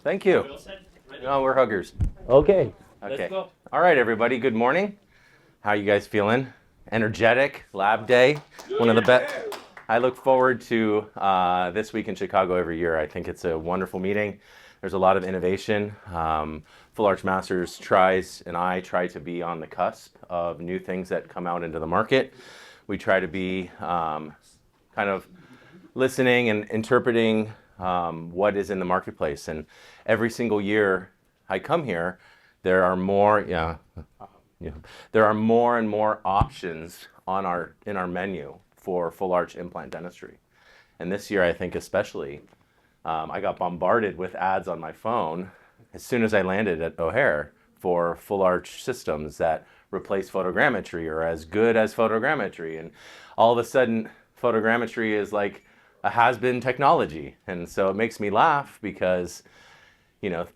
Thank you. No, we're huggers. Okay. Okay. Let's go. All right, everybody. Good morning. How you guys feeling? Energetic. Lab day. One of the best. I look forward to this week in Chicago every year. I think it's a wonderful meeting. There's a lot of innovation. Full Arch Masters tries, and I try to be on the cusp of new things that come out into the market. We try to be kind of listening and interpreting what is in the marketplace. And every single year I come here, there are more, there are more and more options on in our menu for full arch implant dentistry. And this year, I think especially, I got bombarded with ads on my phone as soon as I landed at O'Hare for full arch systems that replace photogrammetry or as good as photogrammetry. And all of a sudden, photogrammetry is like a has-been technology. And so it makes me laugh because,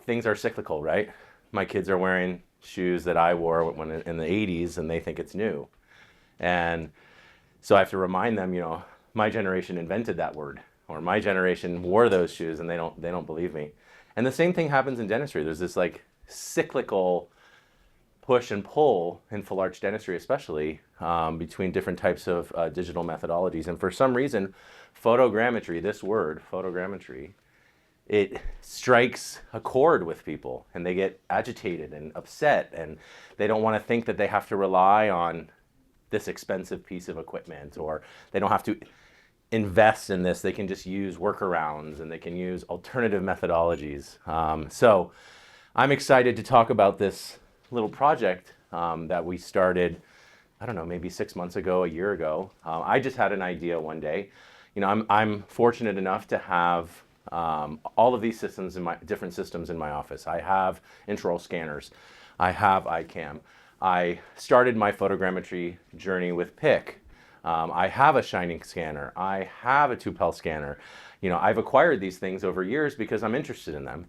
things are cyclical, right? My kids are wearing shoes that I wore when in the 80s and they think it's new. And so I have to remind them, my generation invented that word, or my generation wore those shoes, and they don't believe me. And the same thing happens in dentistry. There's this like cyclical push and pull in full arch dentistry, especially between different types of digital methodologies. And for some reason, photogrammetry, this word, photogrammetry, it strikes a chord with people, and they get agitated and upset, and they don't want to think that they have to rely on this expensive piece of equipment, or they don't have to invest in this. They can just use workarounds, and they can use alternative methodologies. So I'm excited to talk about this little project that we started, I don't know, maybe 6 months ago, a year ago. I just had an idea one day. I'm fortunate enough to have all of these systems different systems in my office. I have intraoral scanners. I have ICam. I started my photogrammetry journey with PIC. I have a Shining scanner. I have a Tupel scanner. I've acquired these things over years because I'm interested in them.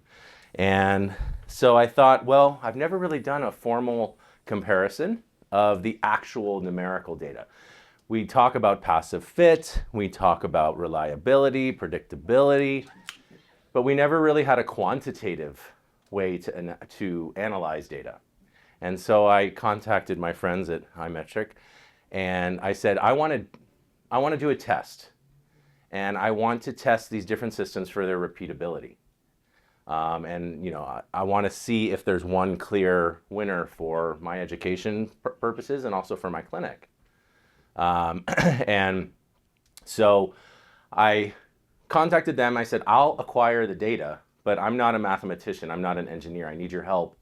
And so I thought, well, I've never really done a formal comparison of the actual numerical data. We talk about passive fit, we talk about reliability, predictability, but we never really had a quantitative way to analyze data. And so I contacted my friends at iMetric, and I said, I want to do a test, and I want to test these different systems for their repeatability. I want to see if there's one clear winner for my education purposes and also for my clinic. And so I contacted them. I said, I'll acquire the data, but I'm not a mathematician. I'm not an engineer. I need your help.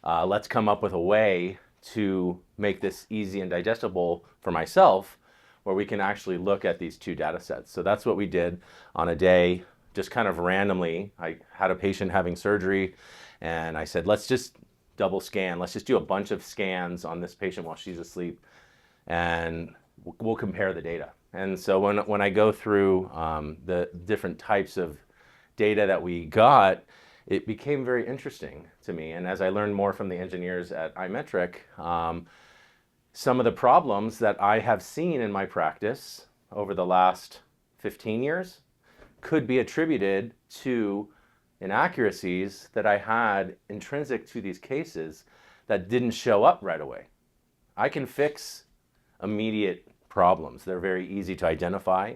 Let's come up with a way to make this easy and digestible for myself, where we can actually look at these two data sets. So that's what we did on a day, just kind of randomly. I had a patient having surgery, and I said, let's just double scan. Let's just do a bunch of scans on this patient while she's asleep, and we'll compare the data. And so when I go through the different types of data that we got, it became very interesting to me. And as I learned more from the engineers at iMetric, some of the problems that I have seen in my practice over the last 15 years could be attributed to inaccuracies that I had intrinsic to these cases that didn't show up right away. I can fix immediate problems. They're very easy to identify.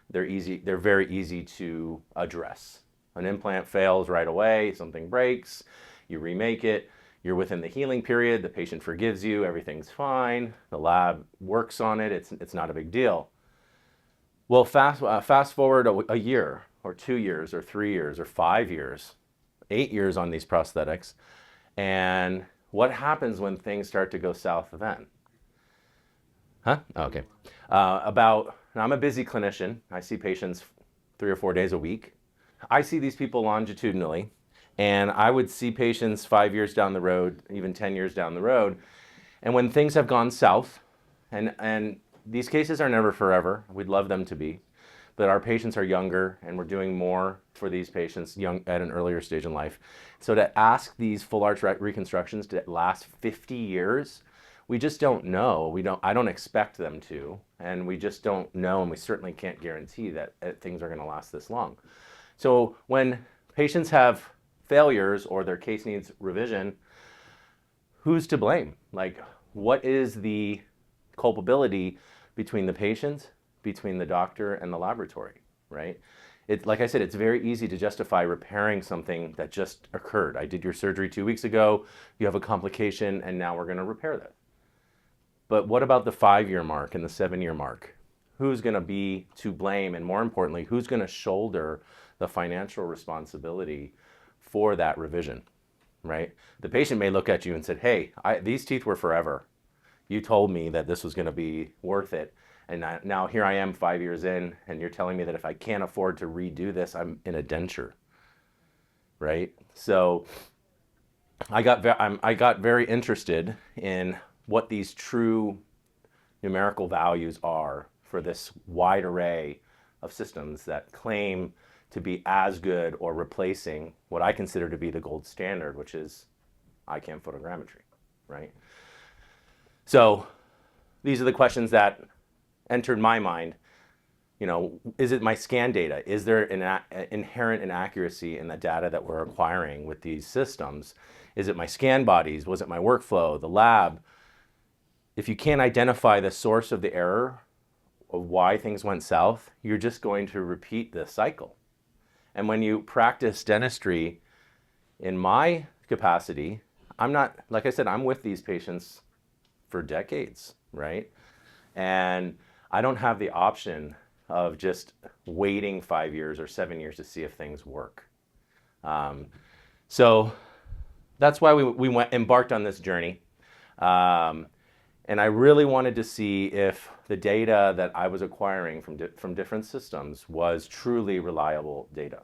They're very easy to address. An implant fails right away, something breaks, you remake it, you're within the healing period, the patient forgives you, everything's fine, the lab works on it, it's not a big deal. Well, fast forward a year, or 2 years, or 3 years, or 5 years, 8 years on these prosthetics, and what happens when things start to go south then? Huh? Okay. Now I'm a busy clinician. I see patients 3 or 4 days a week. I see these people longitudinally, and I would see patients 5 years down the road, even 10 years down the road. And when things have gone south, and these cases are never forever, we'd love them to be, but our patients are younger, and we're doing more for these patients at an earlier stage in life. So to ask these full arch reconstructions to last 50 years, we just don't know. I don't expect them to, and we just don't know, and we certainly can't guarantee that things are going to last this long. So when patients have failures or their case needs revision, who's to blame? Like, what is the culpability between the patient, between the doctor, and the laboratory, right? Like I said, it's very easy to justify repairing something that just occurred. I did your surgery 2 weeks ago, you have a complication, and now we're going to repair that. But what about the 5-year mark and the 7-year mark? Who's going to be to blame? And more importantly, who's going to shoulder the financial responsibility for that revision, right? The patient may look at you and say, hey, these teeth were forever. You told me that this was going to be worth it. And now here I am 5 years in, and you're telling me that if I can't afford to redo this, I'm in a denture, right? So I got very interested in what these true numerical values are for this wide array of systems that claim to be as good or replacing what I consider to be the gold standard, which is ICam photogrammetry, right? So these are the questions that entered my mind. You know, is it my scan data? Is there an inherent inaccuracy in the data that we're acquiring with these systems? Is it my scan bodies? Was it my workflow, the lab? If you can't identify the source of the error of why things went south, you're just going to repeat the cycle. And when you practice dentistry, in my capacity, I'm not, like I said, I'm with these patients for decades, right? And I don't have the option of just waiting 5 years or 7 years to see if things work. So that's why we embarked on this journey. And I really wanted to see if the data that I was acquiring from different systems was truly reliable data.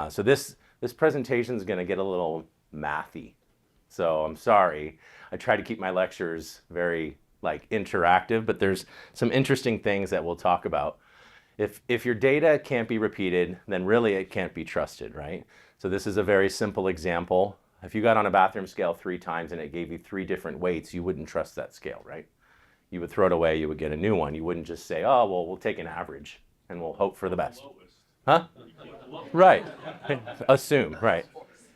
So this presentation is going to get a little mathy. So I'm sorry. I try to keep my lectures very interactive, but there's some interesting things that we'll talk about. If your data can't be repeated, then really it can't be trusted, right? So this is a very simple example. If you got on a bathroom scale 3 times and it gave you 3 different weights, you wouldn't trust that scale, right? You would throw it away, you would get a new one. You wouldn't just say, oh, well, we'll take an average and we'll hope for the best. Huh? Right. Assume, right.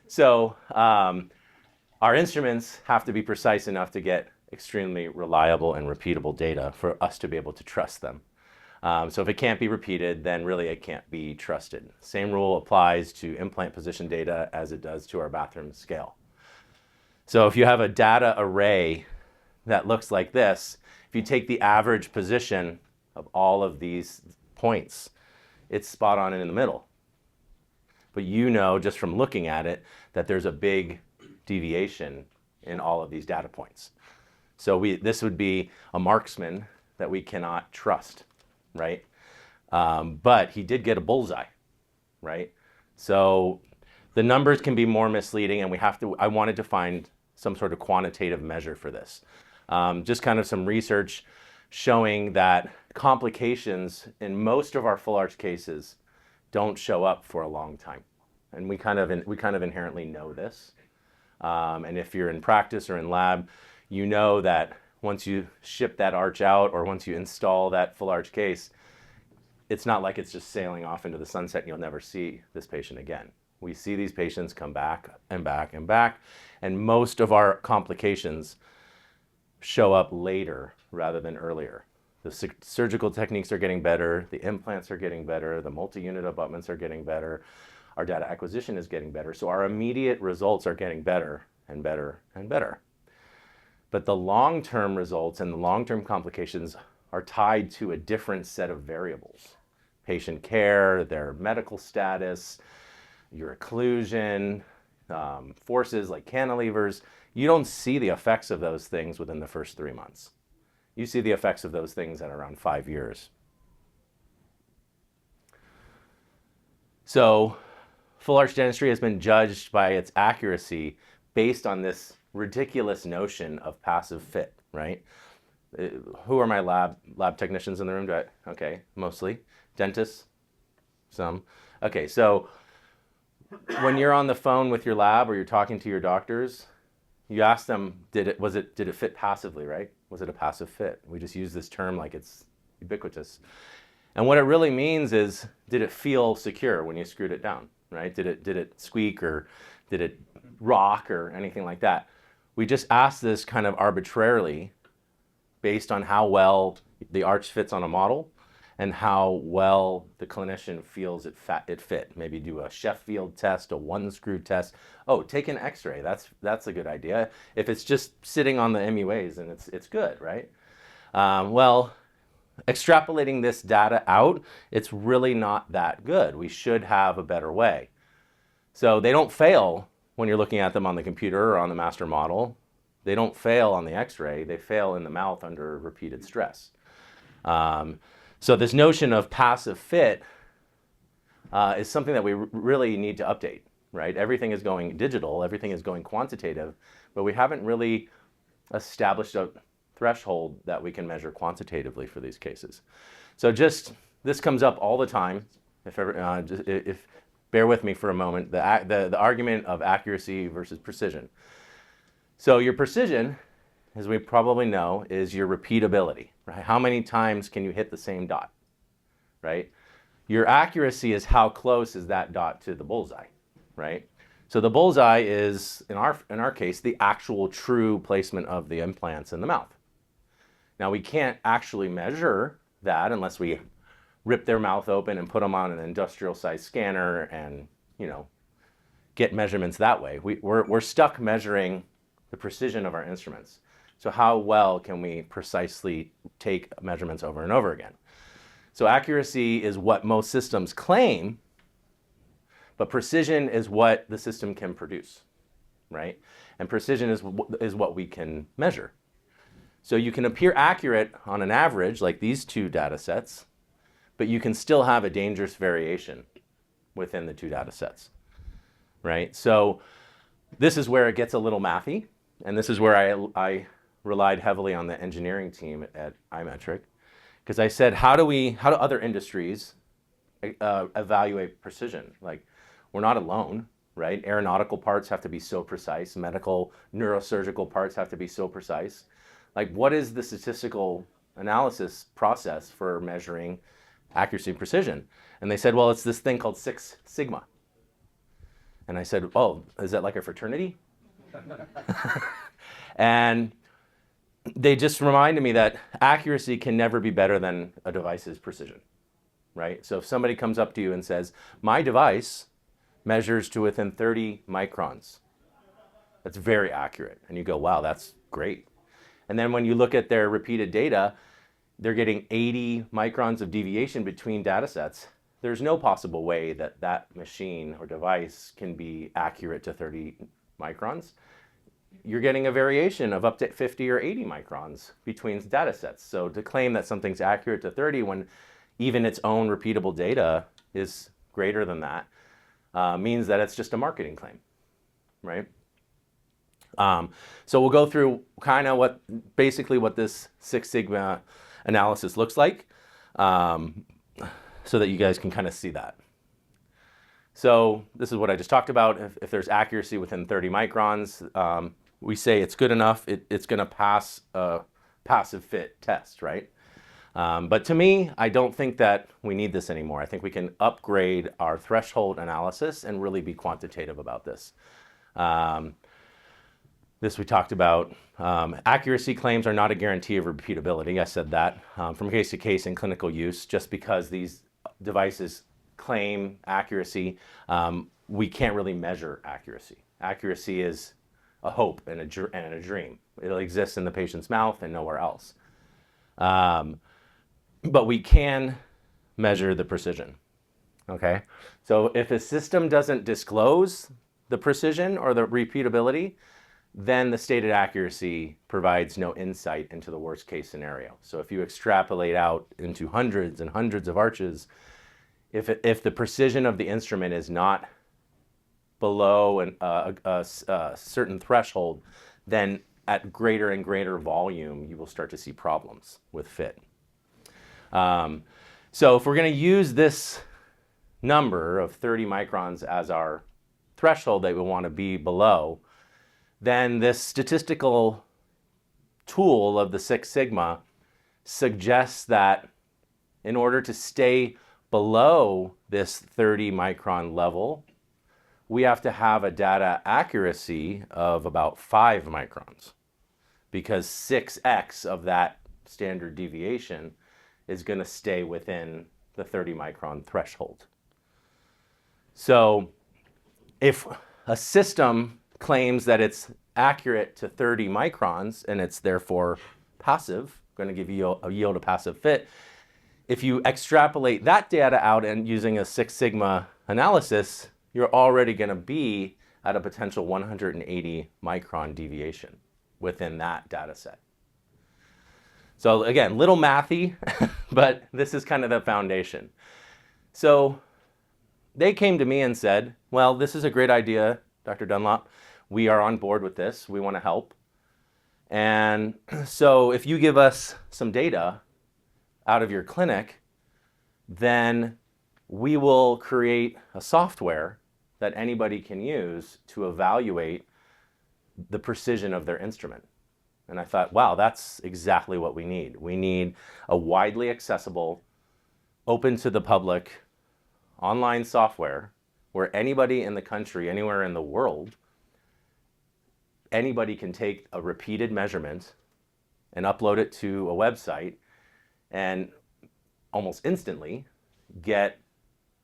So our instruments have to be precise enough to get extremely reliable and repeatable data for us to be able to trust them. So if it can't be repeated, then really it can't be trusted. Same rule applies to implant position data as it does to our bathroom scale. So if you have a data array that looks like this, if you take the average position of all of these points, it's spot on in the middle. But you know just from looking at it that there's a big deviation in all of these data points. So this would be a marksman that we cannot trust, right? But he did get a bullseye, right? So the numbers can be more misleading, and I wanted to find some sort of quantitative measure for this. Just kind of some research showing that complications in most of our full arch cases don't show up for a long time. And we kind of inherently know this. And if you're in practice or in lab, you know that once you ship that arch out or once you install that full arch case, it's not like it's just sailing off into the sunset and you'll never see this patient again. We see these patients come back and back and back, and most of our complications show up later rather than earlier. The surgical techniques are getting better, the implants are getting better, the multi-unit abutments are getting better, our data acquisition is getting better, so our immediate results are getting better and better and better. But the long-term results and the long-term complications are tied to a different set of variables. Patient care, their medical status, your occlusion, forces like cantilevers. You don't see the effects of those things within the first 3 months. You see the effects of those things at around 5 years. So full arch dentistry has been judged by its accuracy based on this ridiculous notion of passive fit, right? Who are my lab technicians in the room? Okay, mostly. Dentists? Some. Okay, so when you're on the phone with your lab or you're talking to your doctors, you ask them, did it fit passively, right? Was it a passive fit? We just use this term like it's ubiquitous. And what it really means is, did it feel secure when you screwed it down? right? Did it squeak or did it rock or anything like that? We just ask this kind of arbitrarily based on how well the arch fits on a model and how well the clinician feels it fit. Maybe do a Sheffield test, a one screw test. Oh, take an x-ray. That's a good idea. If it's just sitting on the MUAs, then it's good, right? Well, extrapolating this data out, it's really not that good. We should have a better way. So they don't fail when you're looking at them on the computer or on the master model. They don't fail on the x-ray. They fail in the mouth under repeated stress. So this notion of passive fit is something that we really need to update, right? Everything is going digital, everything is going quantitative, but we haven't really established a threshold that we can measure quantitatively for these cases. So just, this comes up all the time. If bear with me for a moment, the argument of accuracy versus precision. So your precision, as we probably know, is your repeatability, right? How many times can you hit the same dot, right? Your accuracy is how close is that dot to the bullseye, right? So the bullseye is, in our case, the actual true placement of the implants in the mouth. Now we can't actually measure that unless we rip their mouth open and put them on an industrial size scanner and, you know, get measurements that way. We're stuck measuring the precision of our instruments. So how well can we precisely take measurements over and over again? So accuracy is what most systems claim, but precision is what the system can produce, right? And precision is what we can measure. So you can appear accurate on an average, like these two data sets, but you can still have a dangerous variation within the two data sets, right? So this is where it gets a little mathy, and this is where I relied heavily on the engineering team at iMetric, because I said, how do other industries evaluate precision? Like, we're not alone, right? Aeronautical parts have to be so precise. Medical, neurosurgical parts have to be so precise. Like, what is the statistical analysis process for measuring accuracy and precision? And they said, well, it's this thing called 6 sigma. And I said, oh, is that like a fraternity? And they just reminded me that accuracy can never be better than a device's precision, right? So if somebody comes up to you and says, my device measures to within 30 microns, that's very accurate. And you go, wow, that's great. And then when you look at their repeated data, they're getting 80 microns of deviation between data sets. There's no possible way that that machine or device can be accurate to 30 microns. You're getting a variation of up to 50 or 80 microns between data sets. So to claim that something's accurate to 30 when even its own repeatable data is greater than that means that it's just a marketing claim, right? So we'll go through kind of basically what this 6 sigma analysis looks like so that you guys can kind of see that. So this is what I just talked about. If there's accuracy within 30 microns, we say it's good enough, it's going to pass a passive fit test, right? But to me, I don't think that we need this anymore. I think we can upgrade our threshold analysis and really be quantitative about this. This we talked about. Accuracy claims are not a guarantee of repeatability. I said that from case to case in clinical use. Just because these devices claim accuracy, we can't really measure accuracy. Accuracy is a hope and a dream. It'll exist in the patient's mouth and nowhere else. But we can measure the precision, okay? So if a system doesn't disclose the precision or the repeatability, then the stated accuracy provides no insight into the worst case scenario. So if you extrapolate out into hundreds and hundreds of arches, if the precision of the instrument is not below a certain threshold, then at greater and greater volume, you will start to see problems with fit. So if we're going to use this number of 30 microns as our threshold that we want to be below, then this statistical tool of the 6 sigma suggests that in order to stay below this 30 micron level we have to have a data accuracy of about 5 microns, because 6x of that standard deviation is going to stay within the 30 micron threshold. So if a system claims that it's accurate to 30 microns and it's therefore passive, going to give you a yield of passive fit, if you extrapolate that data out and using a Six Sigma analysis, you're already going to be at a potential 180 micron deviation within that data set. So again, little mathy, but this is kind of the foundation. So they came to me and said, well, this is a great idea, Dr. Dunlop. We are on board with this. We want to help. And so if you give us some data out of your clinic, then we will create a software that anybody can use to evaluate the precision of their instrument. And I thought, wow, that's exactly what we need. We need a widely accessible, open to the public, online software where anybody in the country, anywhere in the world, anybody can take a repeated measurement and upload it to a website and almost instantly get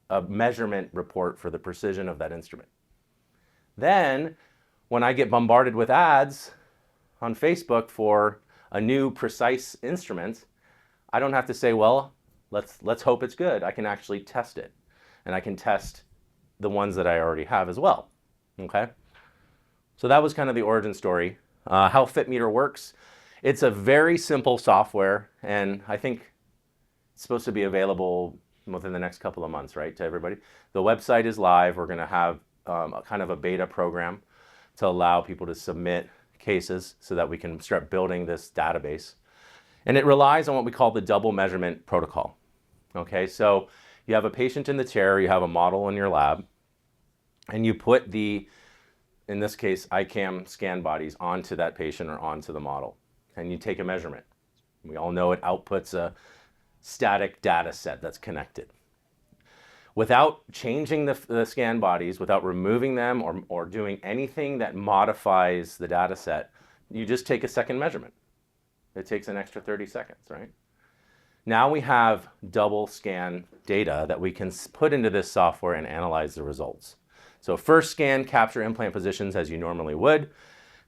a measurement report for the precision of that instrument. Then, when I get bombarded with ads on Facebook for a new precise instrument, I don't have to say, well, let's hope it's good. I can actually test it. And I can test the ones that I already have as well. Okay? So that was kind of the origin story. How FitMeter works. It's a very simple software, and I think it's supposed to be available within the next couple of months, right, to everybody. The website is live. We're going to have a kind of a beta program to allow people to submit cases so that we can start building this database. And it relies on what we call the double measurement protocol. Okay, so you have a patient in the chair, you have a model in your lab, and you put the, in this case, ICam scan bodies onto that patient or onto the model, and you take a measurement. We all know it outputs a static data set that's connected. Without changing the scan bodies, without removing them or doing anything that modifies the data set, you just take a second measurement. It takes an extra 30 seconds, right? Now we have double scan data that we can put into this software and analyze the results. So first scan, capture implant positions as you normally would.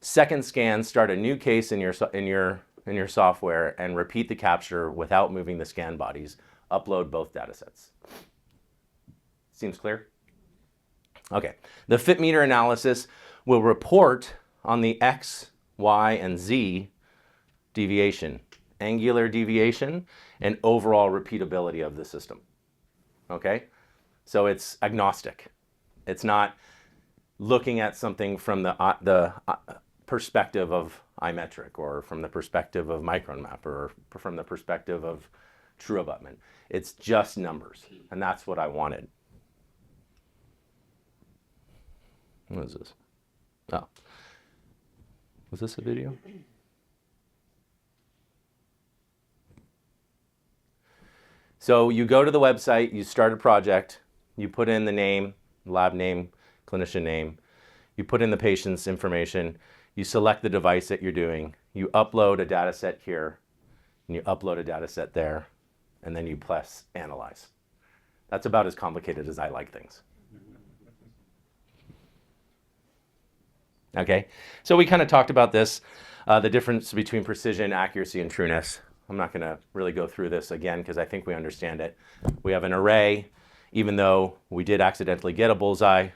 Second scan, start a new case in your software and repeat the capture without moving the scan bodies. Upload both data sets. Seems clear? Okay. The FitMeter analysis will report on the X, Y, and Z deviation, angular deviation, and overall repeatability of the system. Okay? So it's agnostic. It's not looking at something from the perspective of iMetric or from the perspective of Micron map or from the perspective of true abutment. It's just numbers, and that's what I wanted. What is this? Oh. Was this a video? So you go to the website, you start a project, you put in the name, lab name, clinician name, you put in the patient's information, you select the device that you're doing, you upload a data set here, and you upload a data set there, and then you press analyze. That's about as complicated as I like things. Okay, so we kind of talked about this, the difference between precision, accuracy, and trueness. I'm not going to really go through this again because I think we understand it. We have an array. Even though we did accidentally get a bullseye,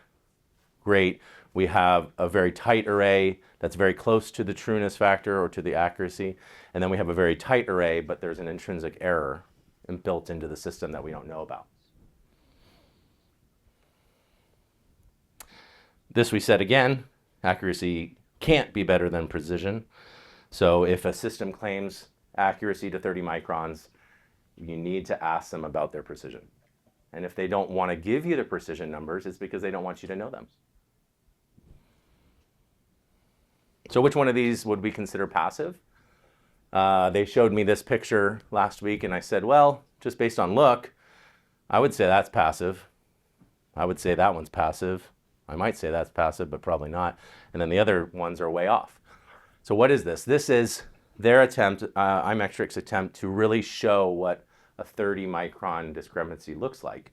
great. We have a very tight array that's very close to the trueness factor or to the accuracy. And then we have a very tight array, but there's an intrinsic error built into the system that we don't know about. This we said again, accuracy can't be better than precision. So if a system claims accuracy to 30 microns, you need to ask them about their precision. And if they don't want to give you the precision numbers, it's because they don't want you to know them. So which one of these would we consider passive? They showed me this picture last week, and I said, well, just based on look, I would say that's passive. I would say that one's passive. I might say that's passive, but probably not. And then the other ones are way off. So what is this? This is their attempt, iMetric's attempt to really show what a 30 micron discrepancy looks like.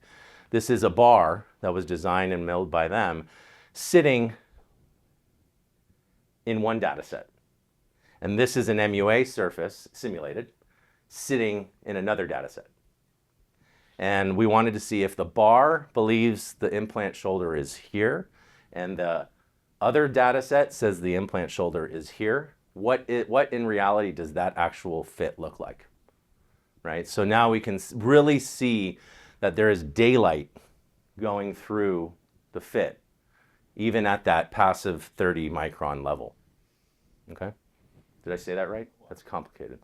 This is a bar that was designed and milled by them sitting in one data set. And this is an MUA surface simulated sitting in another data set. And we wanted to see if the bar believes the implant shoulder is here and the other data set says the implant shoulder is here, what in reality does that actual fit look like, right? So now we can really see that there is daylight going through the fit, even at that passive 30 micron level, okay? Did I say that right? That's complicated.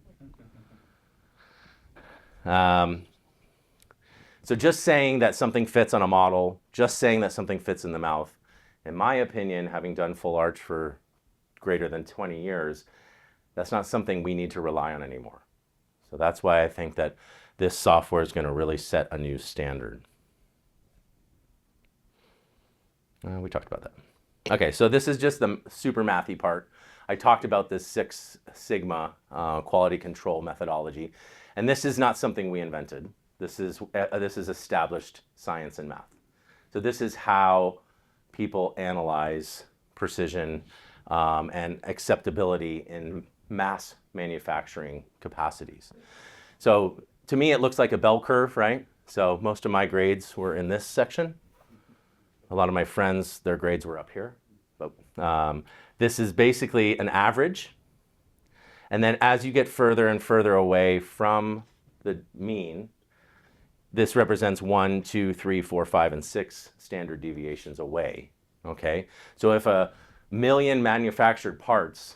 So just saying that something fits on a model, just saying that something fits in the mouth, in my opinion, having done full arch for greater than 20 years, that's not something we need to rely on anymore. So that's why I think that this software is going to really set a new standard. We talked about that. Okay, so this is just the super mathy part. I talked about this Six Sigma quality control methodology, and this is not something we invented. This is established science and math. So this is how people analyze precision and acceptability in mass manufacturing capacities. So to me, it looks like a bell curve, right? So most of my grades were in this section. A lot of my friends, their grades were up here. But this is basically an average. And then as you get further and further away from the mean, this represents 1, 2, 3, 4, 5, and 6 standard deviations away, okay? So if 1 million manufactured parts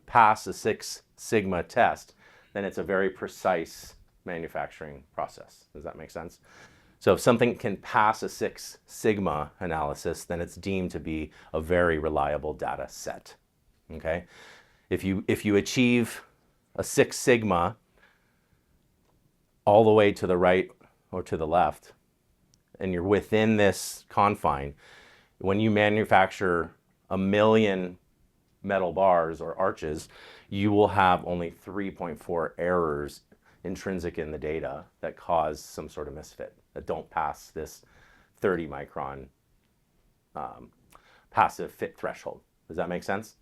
pass a 6 Sigma test, then it's a very precise manufacturing process. Does that make sense? So if something can pass a 6 Sigma analysis, then it's deemed to be a very reliable data set, okay? If you achieve a 6 Sigma all the way to the right or to the left, and you're within this confine, when you manufacture 1 million metal bars or arches, you will have only 3.4 errors intrinsic in the data that cause some sort of misfit, that don't pass this 30 micron passive fit threshold. Does that make sense?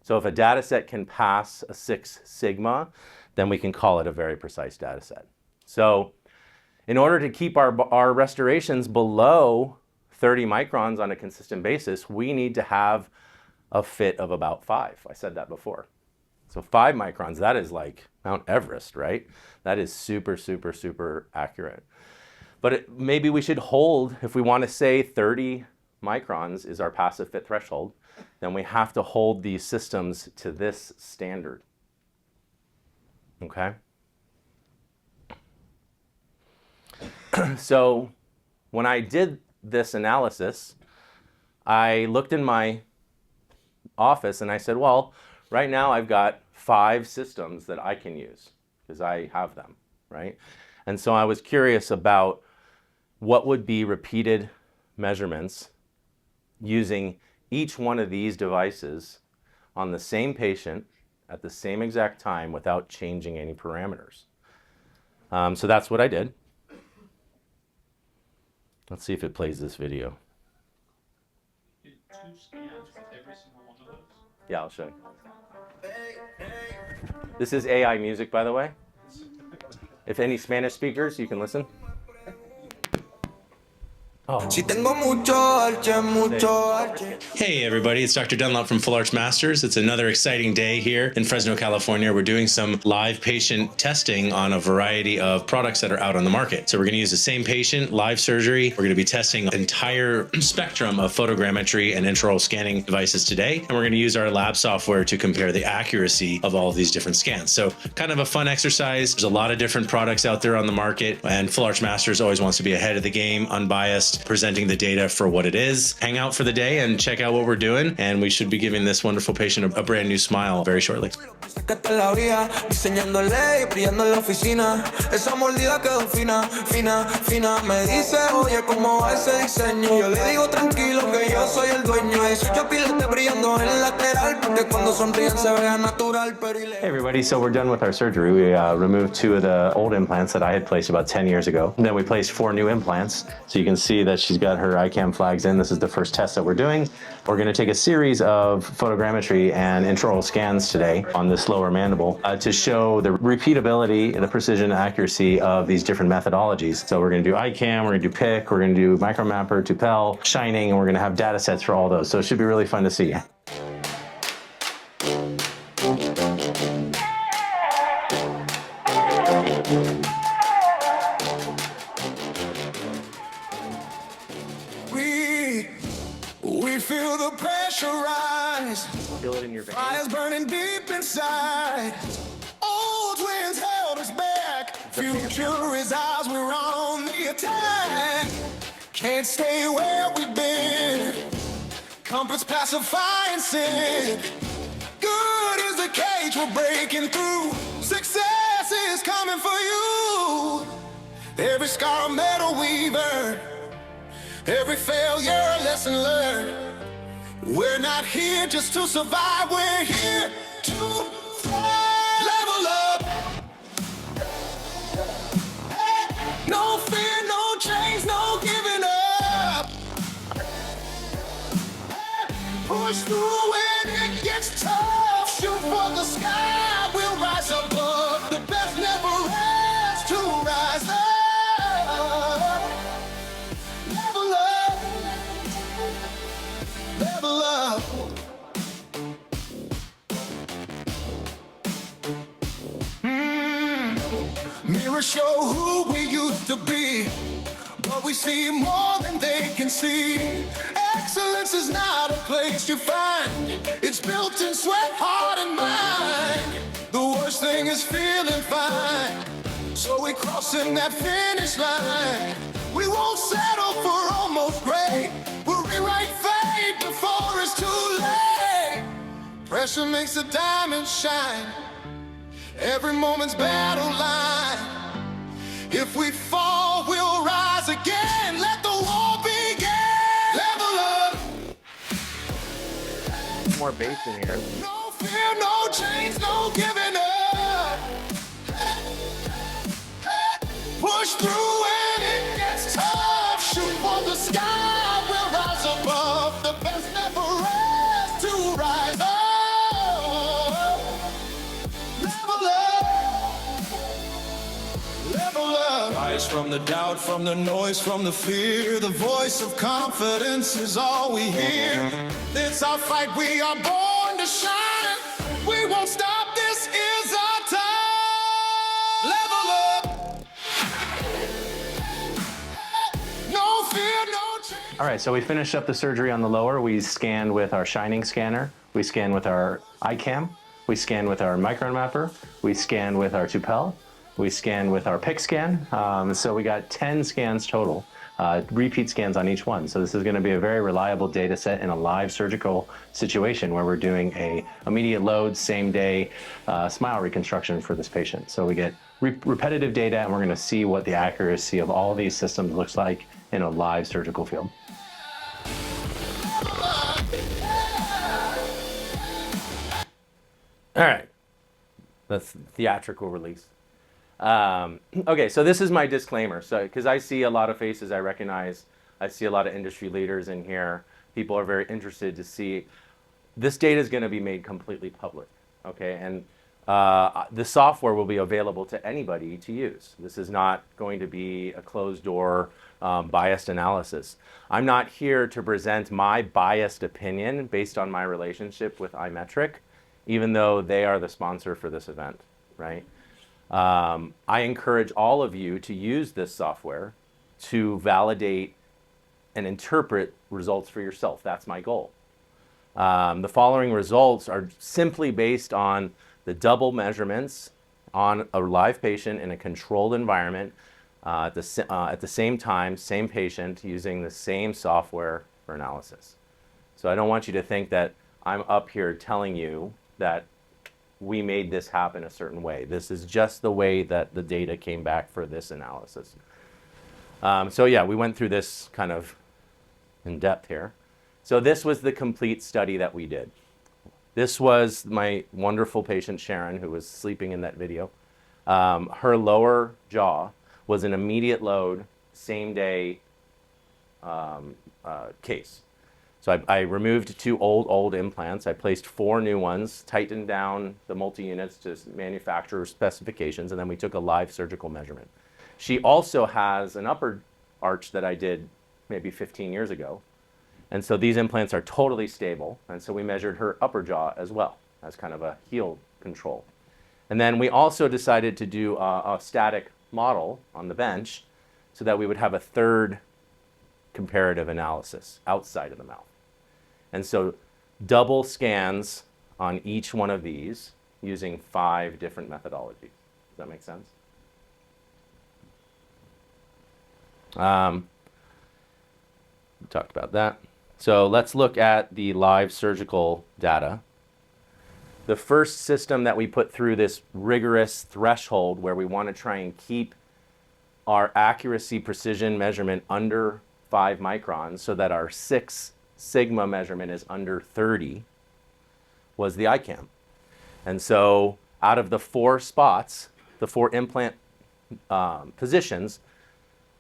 So if a data set can pass a 6 Sigma, then we can call it a very precise data set. So in order to keep our restorations below 30 microns on a consistent basis, we need to have a fit of about 5. I said that before. So 5 microns, that is like Mount Everest, right? That is super, super, super accurate. But maybe we should hold, if we want to say 30 microns is our passive fit threshold, then we have to hold these systems to this standard, okay? So when I did this analysis, I looked in my office and I said, well, right now I've got 5 systems that I can use because I have them, right? And so I was curious about what would be repeated measurements using each one of these devices on the same patient at the same exact time without changing any parameters. So that's what I did. Let's see if it plays this video. You did 2 scans with every single one of those? Yeah, I'll show you. This is AI music, by the way. If any Spanish speakers, you can listen. Oh. Hey everybody, it's Dr. Dunlop from Full Arch Masters. It's another exciting day here in Fresno, California. We're doing some live patient testing on a variety of products that are out on the market. So we're going to use the same patient, live surgery. We're going to be testing an entire spectrum of photogrammetry and intraoral scanning devices today. And we're going to use our lab software to compare the accuracy of all of these different scans. So kind of a fun exercise. There's a lot of different products out there on the market, and Full Arch Masters always wants to be ahead of the game, unbiased, just presenting the data for what it is. Hang out for the day and check out what we're doing, and we should be giving this wonderful patient a brand new smile very shortly. Sacaste la vía, diseñando ley, brillando en la oficina. Esa mordida quedó fina, fina, fina. Me dice, oye, ¿cómo va ese diseño? Yo le digo tranquilo que yo soy el dueño. Eso yo pilete brillando en lateral, porque cuando sonríen se vea natural, pero Hey everybody, so we're done with our surgery. We removed 2 of the old implants that I had placed about 10 years ago. And then we placed 4 new implants. So you can see that she's got her ICam flags in. This is the first test that we're doing. We're going to take a series of photogrammetry and intraoral scans today on this lower mandible to show the repeatability, the precision, accuracy of these different methodologies. So we're going to do ICam, we're going to do PIC, we're going to do Micron Mapper, Tupel, Shining, and we're going to have data sets for all those. So it should be really fun to see. We feel the pressure rise. Feel it in your veins. Fire's burning deep inside. Old winds held us back. Future is ours, we're on the attack. Can't stay where we've been. Comfort's pacifying sin. Good is the cage we're breaking through. Success is coming for you. Every scar a metal weaver. Every failure a lesson learned. We're not here just to survive, we're here to thrive. Level up. Hey, no fear, no change, no giving up. Hey, push through when it gets tough. Shoot for the sky, we'll rise above. The best never rests to rise up. Level up. Mirrors show who we used to be, but we see more than they can see. Excellence is not a place you find. It's built in sweat, heart, and mind. The worst thing is feeling fine, so we're crossing that finish line. We won't settle for almost great. We'll rewrite fate before it's too late. Pressure makes a diamond shine. Every moment's battle line. If we fall, we'll rise again. Let the war begin. Level up. More bass in here. No fear, no change, no giving up. Push through when it gets tough. Shoot for the sky, we'll rise above. The best never rests to rise up. Level up. Level up. Rise from the doubt, from the noise, from the fear. The voice of confidence is all we hear. It's our fight, we are born to shine. We won't stop, this is our time. Level up. No fear, no change. All right, so we finished up the surgery on the lower. We scanned with our Shining scanner. We scanned with our ICam. We scanned with our Micron Mapper. We scanned with our Tupel. We scanned with our PIC scan. So we got 10 scans total, repeat scans on each one. So this is going to be a very reliable data set in a live surgical situation where we're doing a immediate load, same day smile reconstruction for this patient. So we get repetitive data, and we're going to see what the accuracy of all of these systems looks like in a live surgical field. All right, that's theatrical release. Okay, so this is my disclaimer. So, because I see a lot of faces I recognize, I see a lot of industry leaders in here. People are very interested to see. This data is going to be made completely public, okay? And the software will be available to anybody to use. This is not going to be a closed door biased analysis. I'm not here to present my biased opinion based on my relationship with iMetric, even though they are the sponsor for this event, right? I encourage all of you to use this software to validate and interpret results for yourself. That's my goal. The following results are simply based on the double measurements on a live patient in a controlled environment at the same time, same patient, using the same software for analysis. So I don't want you to think that I'm up here telling you that we made this happen a certain way. This is just the way that the data came back for this analysis. So yeah, we went through this kind of in depth here. So this was the complete study that we did. This was my wonderful patient, Sharon, who was sleeping in that video. Her lower jaw was an immediate load, same day case. So I removed 2 old implants. I placed 4 new ones, tightened down the multi-units to manufacturer specifications, and then we took a live surgical measurement. She also has an upper arch that I did maybe 15 years ago. And so these implants are totally stable. And so we measured her upper jaw as well as kind of a heel control. And then we also decided to do a static model on the bench so that we would have a third comparative analysis outside of the mouth. And so double scans on each one of these using 5 different methodologies. Does that make sense? We talked about that. So let's look at the live surgical data. The first system that we put through this rigorous threshold where we want to try and keep our accuracy precision measurement under 5 microns so that our 6 sigma measurement is under 30 was the ICam. And so out of the 4 spots, the 4 implant positions,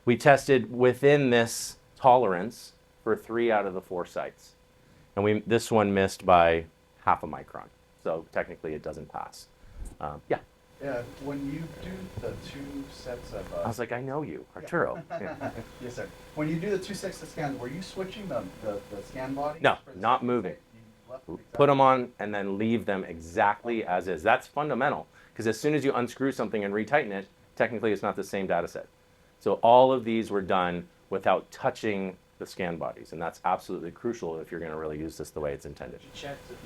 we tested within this tolerance for 3 out of the 4 sites. And this one missed by half a micron. So technically it doesn't pass. Yeah. Yeah, when you do the 2 sets of... I was like, I know you, Arturo. Yeah. Yes, sir. When you do the 2 sets of scans, were you switching the scan body? No, not moving. Put them on and then leave them exactly as is. That's fundamental, because as soon as you unscrew something and retighten it, technically it's not the same data set. So all of these were done without touching the scan bodies, and that's absolutely crucial if you're going to really use this the way it's intended. You checked that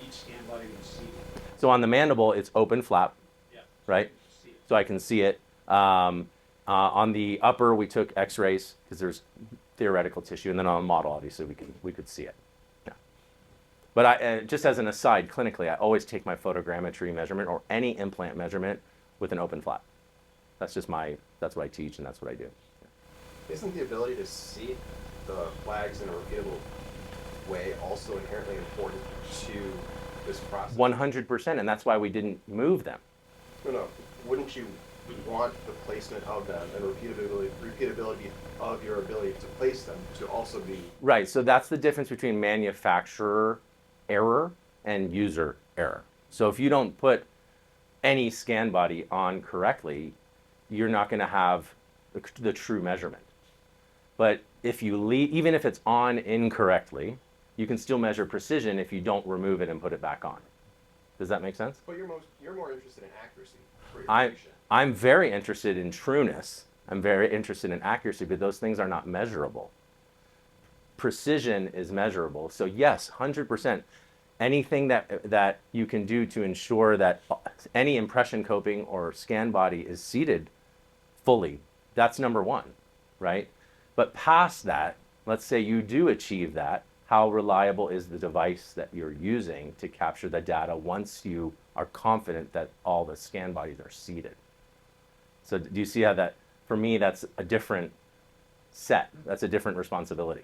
each scan body was seated. So on the mandible, it's open flap, Yeah. right? So I can see it. On the upper, we took X-rays because there's theoretical tissue, and then on the model, obviously, we could see it. Yeah. But just as an aside, clinically, I always take my photogrammetry measurement or any implant measurement with an open flap. That's just that's what I teach, and that's what I do. Isn't the ability to see the flags in a repeatable way also inherently important to this process? 100%, and that's why we didn't move them. No. Wouldn't you want the placement of them and repeatability of your ability to place them to also be... Right, so that's the difference between manufacturer error and user error. So if you don't put any scan body on correctly, you're not going to have the true measurement. But if you even if it's on incorrectly, you can still measure precision if you don't remove it and put it back on. Does that make sense? But you're more interested in accuracy for your patient. I'm very interested in trueness. I'm very interested in accuracy, but those things are not measurable. Precision is measurable. So yes, 100%. Anything that you can do to ensure that any impression coping or scan body is seated fully, that's number 1, right? But past that, let's say you do achieve that, how reliable is the device that you're using to capture the data once you are confident that all the scan bodies are seated? So do you see how that, for me, that's a different set. That's a different responsibility.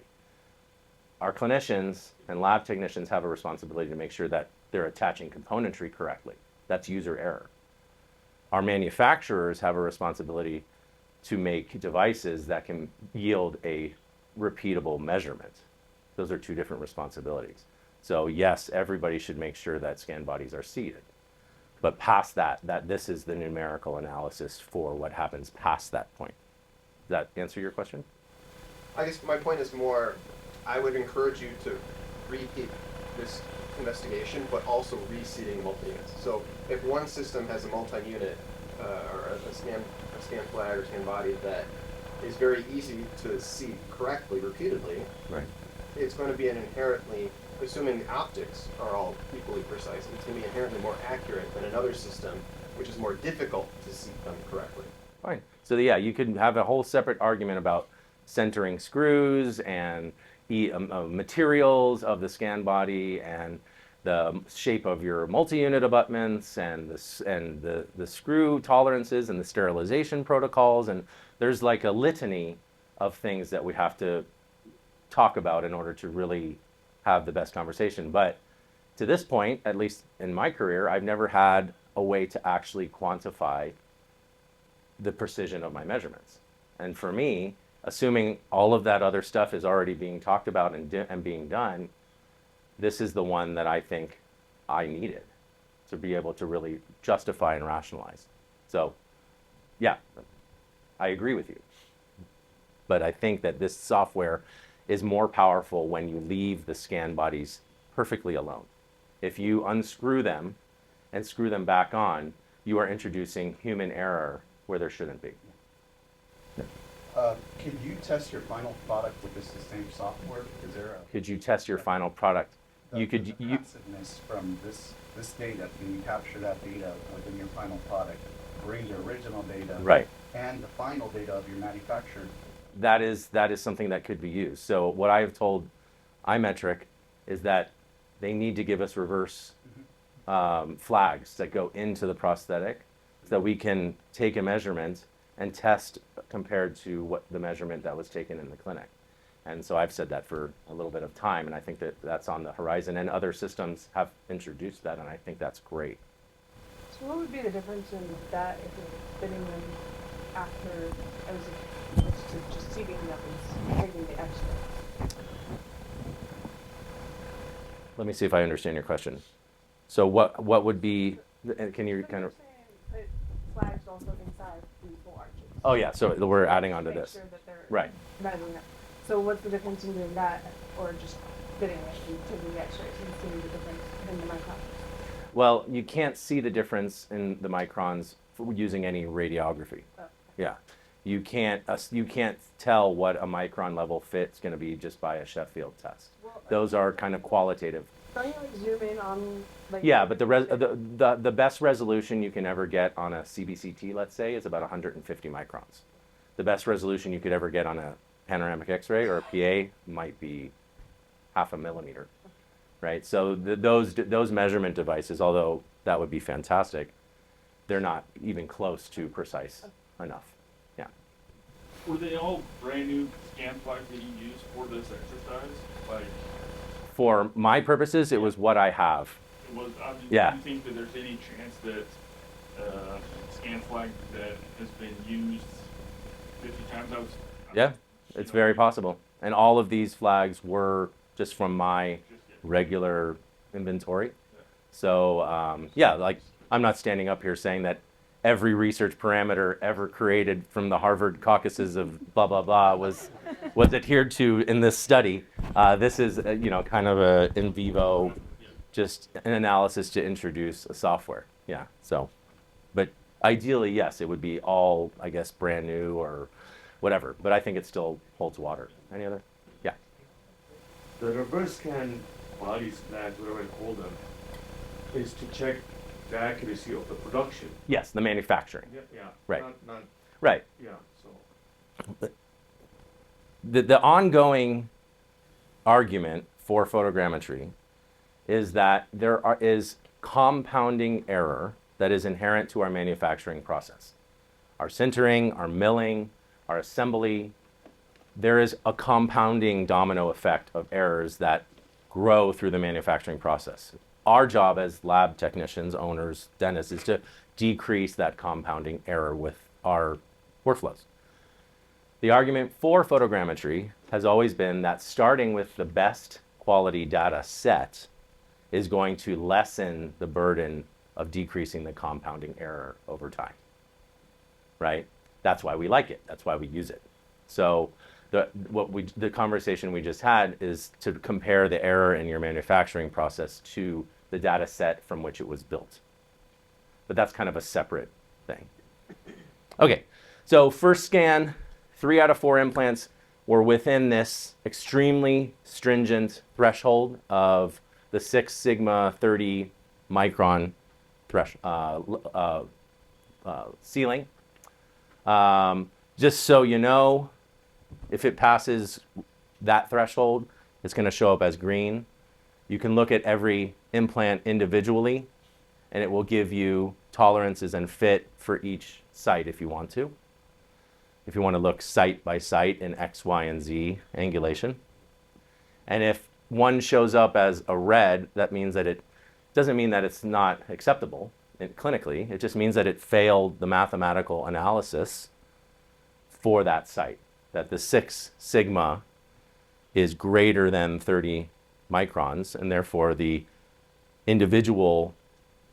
Our clinicians and lab technicians have a responsibility to make sure that they're attaching componentry correctly. That's user error. Our manufacturers have a responsibility to make devices that can yield a repeatable measurement. Those are 2 different responsibilities. So yes, everybody should make sure that scan bodies are seated. But past that this is the numerical analysis for what happens past that point. Does that answer your question? I guess my point is more, I would encourage you to repeat this investigation, but also reseating multi-units. So if one system has a multi-unit or a scan flag or scan body that is very easy to see correctly, repeatedly, right, it's going to be an inherently, assuming the optics are all equally precise, it's going to be inherently more accurate than another system, which is more difficult to see them correctly. Fine. So yeah, you could have a whole separate argument about centering screws and materials of the scan body and the shape of your multi-unit abutments and the screw tolerances and the sterilization protocols, and there's like a litany of things that we have to talk about in order to really have the best conversation. But to this point, at least in my career, I've never had a way to actually quantify the precision of my measurements. And for me, assuming all of that other stuff is already being talked about and being done, this is the one that I think I needed to be able to really justify and rationalize. So, yeah, I agree with you. But I think that this software is more powerful when you leave the scan bodies perfectly alone. If you unscrew them and screw them back on, you are introducing human error where there shouldn't be. Could you test your final product with this same software? Is there a Could you test your final product? the passiveness from this data? Can you capture that data within your final product, bring your original data, Right. and the final data of your manufactured? That is something that could be used. So what I have told iMetric is that they need to give us reverse flags that go into the prosthetic so that we can take a measurement and test compared to what the measurement that was taken in the clinic. And so I've said that for a little bit of time, and I think that that's on the horizon, and other systems have introduced that, and I think that's great. So what would be the difference in that if you're fitting them after, as opposed to just seating them and taking the X-ray? Let me see if I understand your question. So what would be, can you kind of, Put flags also inside these full arches. oh yeah, so we're adding on to Make this. sure that they're Right. measuring up. So what's the difference in doing that or just fitting it and taking the X-rays and seeing the difference in the microns? Well, you can't see the difference in the microns using any radiography. Oh. Yeah, you can't tell what a micron level fit's going to be just by a Sheffield test. Well, Those are kind of qualitative. don't you like zoom in on like? Yeah, but the best resolution you can ever get on a CBCT, let's say, is about 150 microns. The best resolution you could ever get on a panoramic X-ray or a PA might be 0.5 millimeter, right? So those measurement devices, although that would be fantastic, they're not even close to precise enough. Yeah. Were they all brand new scan flags that you used for this exercise? Like, For my purposes, it was what I have. it was, Yeah. do you think that there's any chance that scan flag that has been used 50 times? Yeah, it's very possible. And all of these flags were just from my regular inventory. So yeah, like I'm not standing up here saying that every research parameter ever created from the Harvard caucuses of blah blah blah was adhered to in this study. This is kind of a in vivo, just an analysis to introduce a software. Yeah. So, but ideally, yes, it would be all, I guess, brand new or whatever. But I think it still holds water. Any other? Yeah. The reverse scan bodies, flags, whatever I call them, is to check the accuracy of the production. Yes, the manufacturing. Yeah, yeah. Right. Not, Right. yeah, so. The ongoing argument for photogrammetry is that there is compounding error that is inherent to our manufacturing process. Our sintering, our milling, our assembly, there is a compounding domino effect of errors that grow through the manufacturing process. Our job as lab technicians, owners, dentists, is to decrease that compounding error with our workflows. The argument for photogrammetry has always been that starting with the best quality data set is going to lessen the burden of decreasing the compounding error over time, right? That's why we like it. That's why we use it. So the conversation we just had is to compare the error in your manufacturing process to the data set from which it was built. But that's kind of a separate thing. Okay, so first scan, 3 out of 4 implants were within this extremely stringent threshold of the 6 sigma 30 micron ceiling. Just so you know, if it passes that threshold, it's going to show up as green. You can look at every implant individually, and it will give you tolerances and fit for each site if you want to. If you want to look site by site in X, Y, and Z angulation. And if one shows up as a red, that means that it doesn't mean that it's not acceptable clinically. It just means that it failed the mathematical analysis for that site, that the 6 sigma is greater than 30 microns, and therefore the individual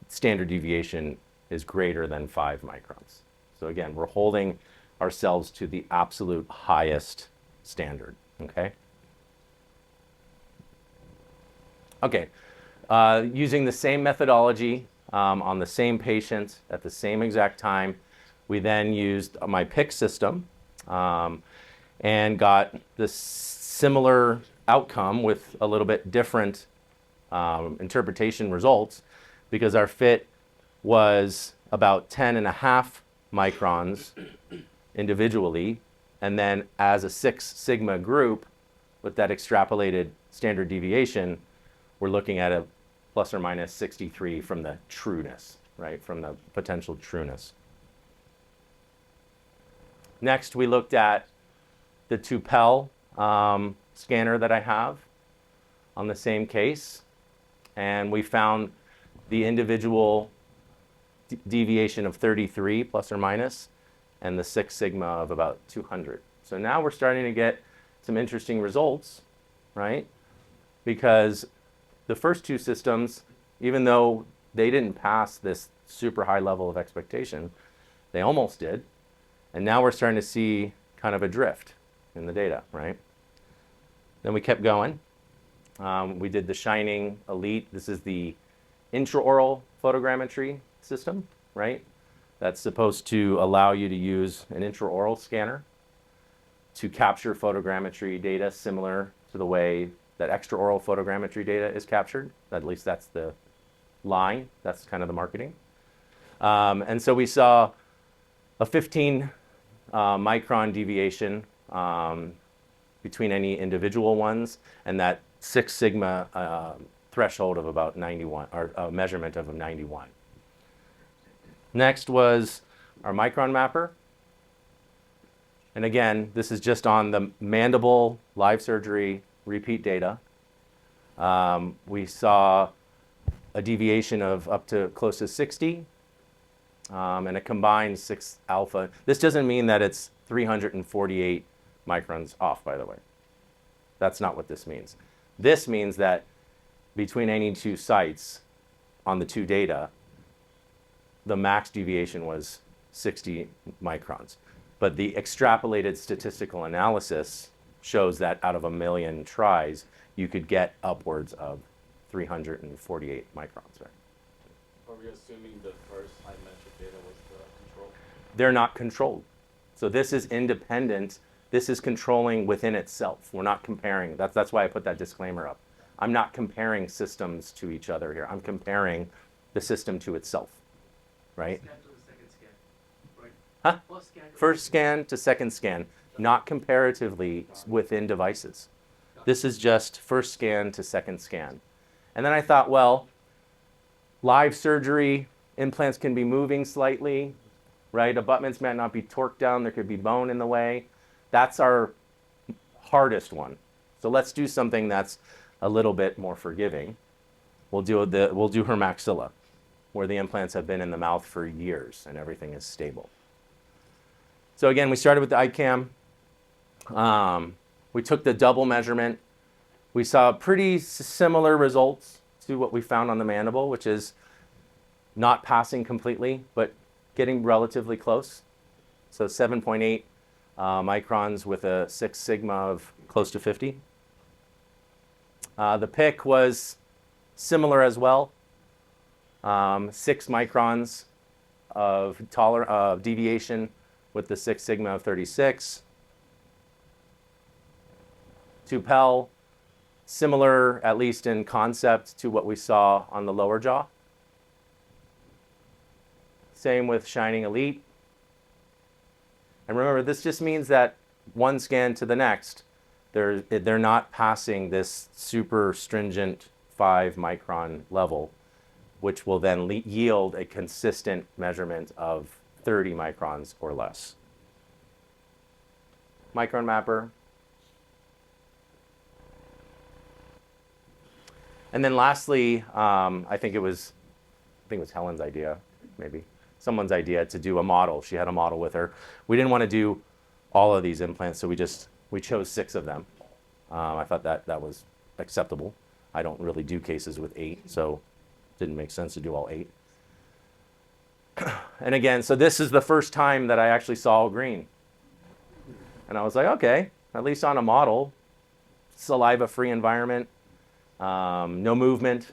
standard deviation is greater than 5 microns. So again, we're holding ourselves to the absolute highest standard, okay? Okay, using the same methodology on the same patient at the same exact time, we then used my pick system and got this similar outcome with a little bit different interpretation results, because our fit was about 10.5 microns individually, and then as a 6 sigma group with that extrapolated standard deviation, we're looking at a plus or minus 63 from the trueness, right, from the potential trueness. Next, we looked at the Tupel scanner that I have on the same case, and we found the individual deviation of 33 plus or minus, and the 6 sigma of about 200. So now we're starting to get some interesting results, right? Because the first 2 systems, even though they didn't pass this super high level of expectation, they almost did. And now we're starting to see kind of a drift in the data, right? Then we kept going. We did the Shining Elite. This is the intraoral photogrammetry system, right? That's supposed to allow you to use an intraoral scanner to capture photogrammetry data similar to the way that extraoral photogrammetry data is captured. At least that's the line. That's kind of the marketing. And so we saw a 15 micron deviation between any individual ones, and that 6 sigma threshold of about 91, or a measurement of 91. Next was our Micron mapper. And again, this is just on the mandible live surgery repeat data. We saw a deviation of up to close to 60, and a combined 6 alpha. This doesn't mean that it's 348 microns off, by the way. That's not what this means. This means that between any 2 sites on the 2 data, the max deviation was 60 microns. But the extrapolated statistical analysis shows that out of 1 million tries, you could get upwards of 348 microns, right? Are we assuming the first high metric data was the control? They're not controlled. So this is independent. This is controlling within itself. We're not comparing. That's why I put that disclaimer up. I'm not comparing systems to each other here. I'm comparing the system to itself, right? Huh? First scan to second scan, not comparatively within devices. This is just first scan to second scan. And then I thought, well, live surgery, implants can be moving slightly, right? Abutments might not be torqued down. There could be bone in the way. That's our hardest one. So let's do something that's a little bit more forgiving. We'll do her maxilla, where the implants have been in the mouth for years and everything is stable. So again, we started with the ICam. We took the double measurement. We saw pretty similar results to what we found on the mandible, which is not passing completely, but getting relatively close. So 7.8 microns with a 6 sigma of close to 50. The pick was similar as well. 6 microns of deviation with the 6 sigma of 36. Tupel, similar at least in concept to what we saw on the lower jaw. Same with Shining Elite. And remember, this just means that one scan to the next, they're not passing this super stringent 5 micron level, which will then yield a consistent measurement of 30 microns or less. Micron mapper. And then lastly, I think it was Helen's idea, maybe someone's idea, to do a model. She had a model with her. We didn't want to do all of these implants, so we chose 6 of them. I thought that was acceptable. I don't really do cases with 8, so it didn't make sense to do all 8. And again, so this is the first time that I actually saw green. And I was like, okay, at least on a model, saliva-free environment, no movement.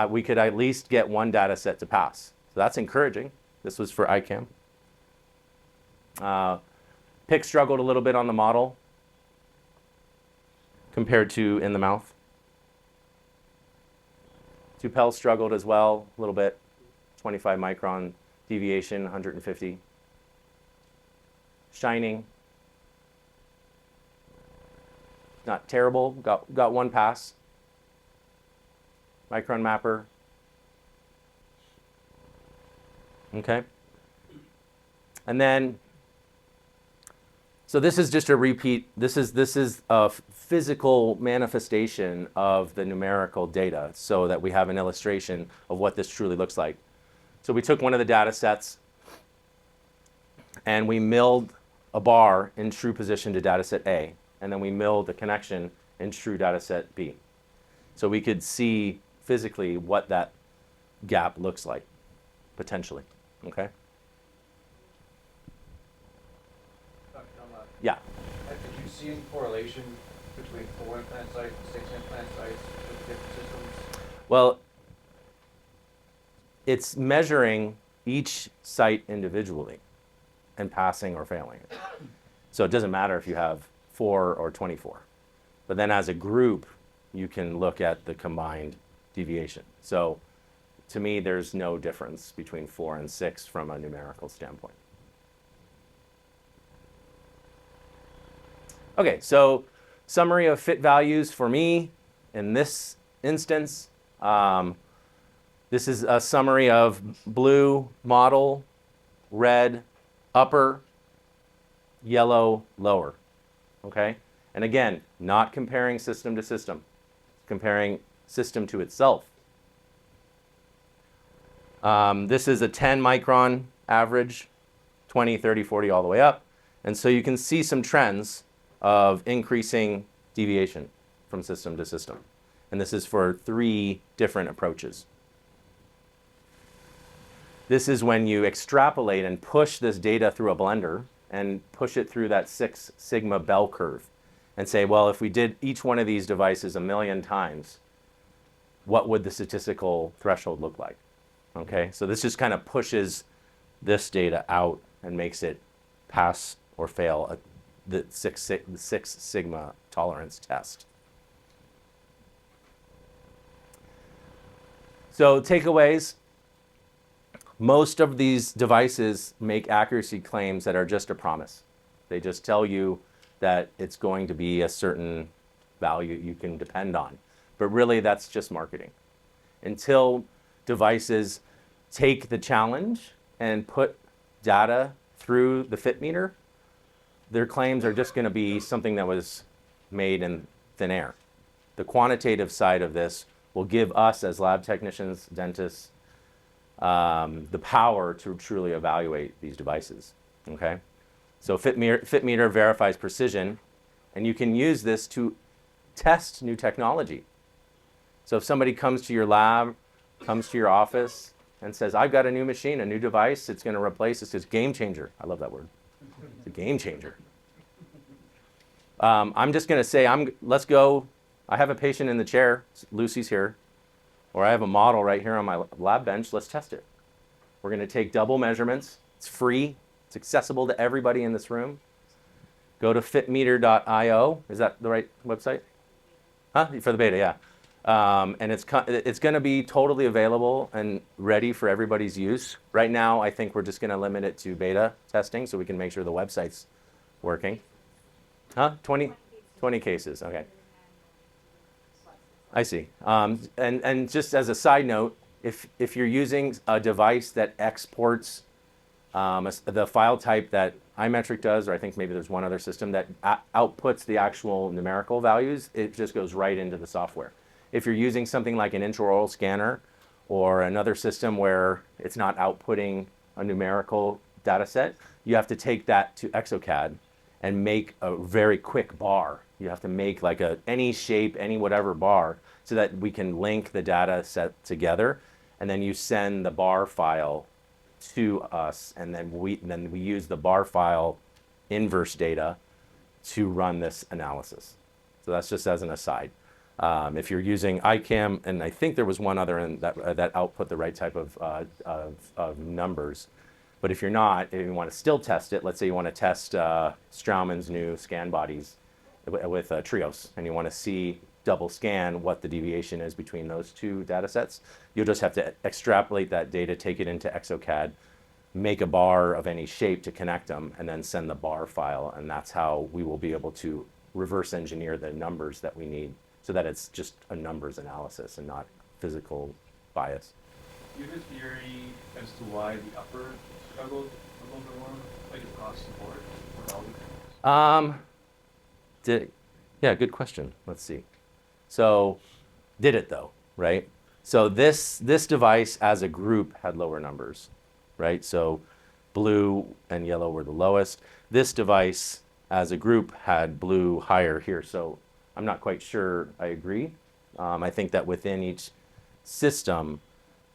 We could at least get one data set to pass. So that's encouraging. This was for ICam. Pick struggled a little bit on the model compared to in the mouth. Tupel struggled as well a little bit. 25 micron deviation, 150. Shining. Not terrible. Got one pass. Micron mapper. Okay. And then, so this is just a repeat. This is a physical manifestation of the numerical data so that we have an illustration of what this truly looks like. So we took one of the data sets and we milled a bar in true position to data set A, and then we milled the connection in true data set B. So we could see physically what that gap looks like, potentially, okay? Dr. Dunlop, Yeah. did you see any correlation between 4 implant sites and 6 implant sites with different systems? Well, it's measuring each site individually and passing or failing it. So it doesn't matter if you have 4 or 24. But then as a group, you can look at the combined deviation. So to me, there's no difference between 4 and 6 from a numerical standpoint. Okay, so summary of fit values for me in this instance. This is a summary of blue model, red upper, yellow lower, okay? And again, not comparing system to system, comparing system to itself. This is a 10 micron average, 20, 30, 40, all the way up. And so you can see some trends of increasing deviation from system to system. And this is for 3 different approaches. This is when you extrapolate and push this data through a blender and push it through that 6 sigma bell curve and say, well, if we did each one of these devices 1,000,000 times, what would the statistical threshold look like? Okay, so this just kind of pushes this data out and makes it pass or fail the 6 sigma tolerance test. So takeaways. Most of these devices make accuracy claims that are just a promise. They just tell you that it's going to be a certain value you can depend on. But really, that's just marketing. Until devices take the challenge and put data through the FitMeter, their claims are just going to be something that was made in thin air. The quantitative side of this will give us as lab technicians, dentists, the power to truly evaluate these devices, okay? So FitMeter verifies precision, and you can use this to test new technology. So if somebody comes to your lab, comes to your office, and says, I've got a new machine, a new device, it's going to replace this, it's a game changer. I love that word. It's a game changer. I'm just going to say, let's go. I have a patient in the chair, Lucy's here, or I have a model right here on my lab bench, let's test it. We're going to take double measurements. It's free. It's accessible to everybody in this room. Go to fitmeter.io. Is that the right website? Huh? For the beta, yeah. And it's going to be totally available and ready for everybody's use. Right now, I think we're just going to limit it to beta testing so we can make sure the website's working. Huh? 20 cases. Okay. I see. And just as a side note, if you're using a device that exports the file type that iMetric does, or I think maybe there's one other system that outputs the actual numerical values, it just goes right into the software. If you're using something like an intraoral scanner or another system where it's not outputting a numerical data set, you have to take that to ExoCAD and make a very quick bar. You have to make like any shape, any whatever bar, so that we can link the data set together, and then you send the bar file to us, and then we use the bar file inverse data to run this analysis. So that's just as an aside. If you're using ICam, and I think there was one other in that output the right type of numbers, but if you're not, if you want to still test it, let's say you want to test Straumann's new scan bodies with Trios, and you want to see double scan what the deviation is between those two data sets, you'll just have to extrapolate that data, take it into ExoCAD, make a bar of any shape to connect them, and then send the bar file, and that's how we will be able to reverse engineer the numbers that we need, so that it's just a numbers analysis and not physical bias. Do you have a theory as to why the upper struggled a little bit more, like across the board? Or all the Yeah, good question. Let's see. So, did it though, right? So this device as a group had lower numbers, right? So blue and yellow were the lowest. This device as a group had blue higher here. So I'm not quite sure I agree. I think that within each system,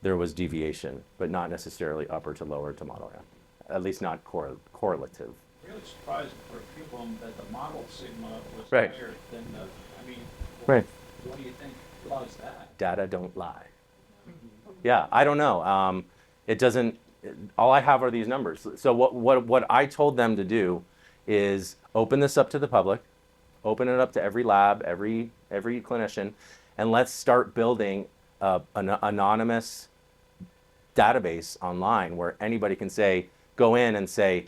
there was deviation, but not necessarily upper to lower to model M, at least not correlative. Really surprised for people that the model sigma was Right. higher than the, I mean, Right. what do you think caused that? Data don't lie. Yeah, I don't know. It doesn't, all I have are these numbers. So what I told them to do is open this up to the public, open it up to every lab, every clinician, and let's start building an anonymous database online where anybody can go in and say,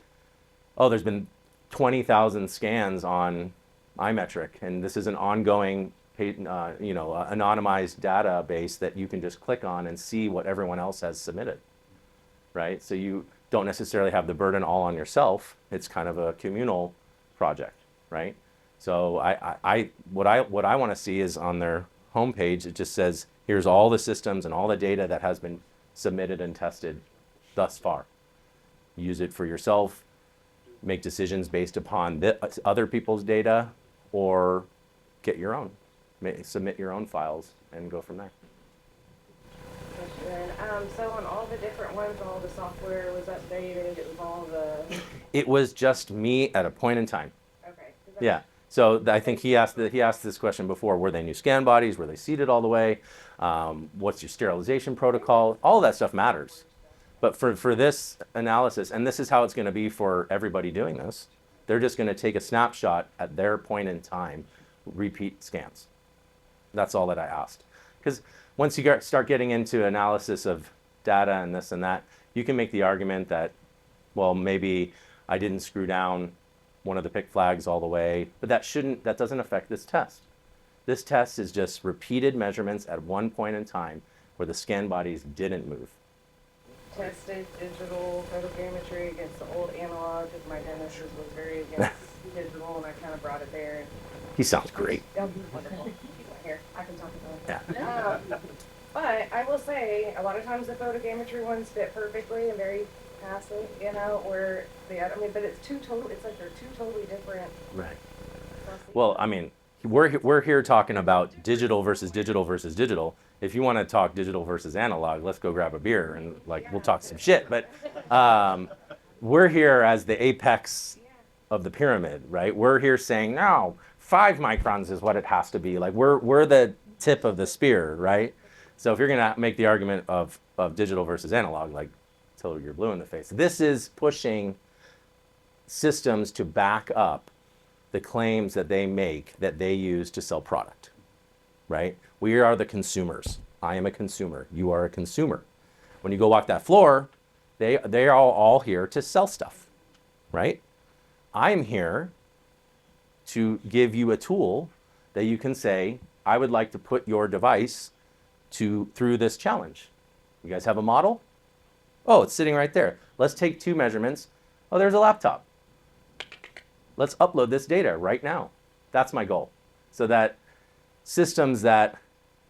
oh, there's been 20,000 scans on iMetric, and this is an ongoing, anonymized database that you can just click on and see what everyone else has submitted, right? So you don't necessarily have the burden all on yourself. It's kind of a communal project, right? So what I want to see is on their homepage, it just says, here's all the systems and all the data that has been submitted and tested thus far. Use it for yourself, make decisions based upon other people's data, or get your own. Submit your own files and go from there. So on all the different ones, all the software was updated, it was all the... It was just me at a point in time. Okay. Yeah. So I think he asked this question before. Were they new scan bodies? Were they seated all the way? What's your sterilization protocol? All of that stuff matters. But for this analysis, and this is how it's going to be for everybody doing this, they're just going to take a snapshot at their point in time, repeat scans. That's all that I asked. Because once you start getting into analysis of data and this and that, you can make the argument that, well, maybe I didn't screw down one of the pick flags all the way, but that doesn't affect this test. This test is just repeated measurements at one point in time where the scan bodies didn't move. Tested digital photogrammetry against the old analog, because my dentist was very against digital, and I kind of brought it there. He sounds great. That would be wonderful. He's not here. I can talk about it. Yeah. But I will say, a lot of times the photogrammetry ones fit perfectly and very passive, where but it's like they're two totally different. Right. Well, I mean, we're here talking about digital versus digital versus digital. If you want to talk digital versus analog, let's go grab a beer and we'll talk some shit. But we're here as the apex of the pyramid, right? We're here saying, no, 5 microns is what it has to be. Like we're the tip of the spear, right? So if you're going to make the argument of digital versus analog, like till you're blue in the face, this is pushing systems to back up the claims that they make that they use to sell product. right? We are the consumers. I am a consumer. You are a consumer. When you go walk that floor, they are all here to sell stuff, right? I'm here to give you a tool that you can say, I would like to put your device through this challenge. You guys have a model? Oh, it's sitting right there. Let's take 2 measurements. Oh, there's a laptop. Let's upload this data right now. That's my goal. So that systems that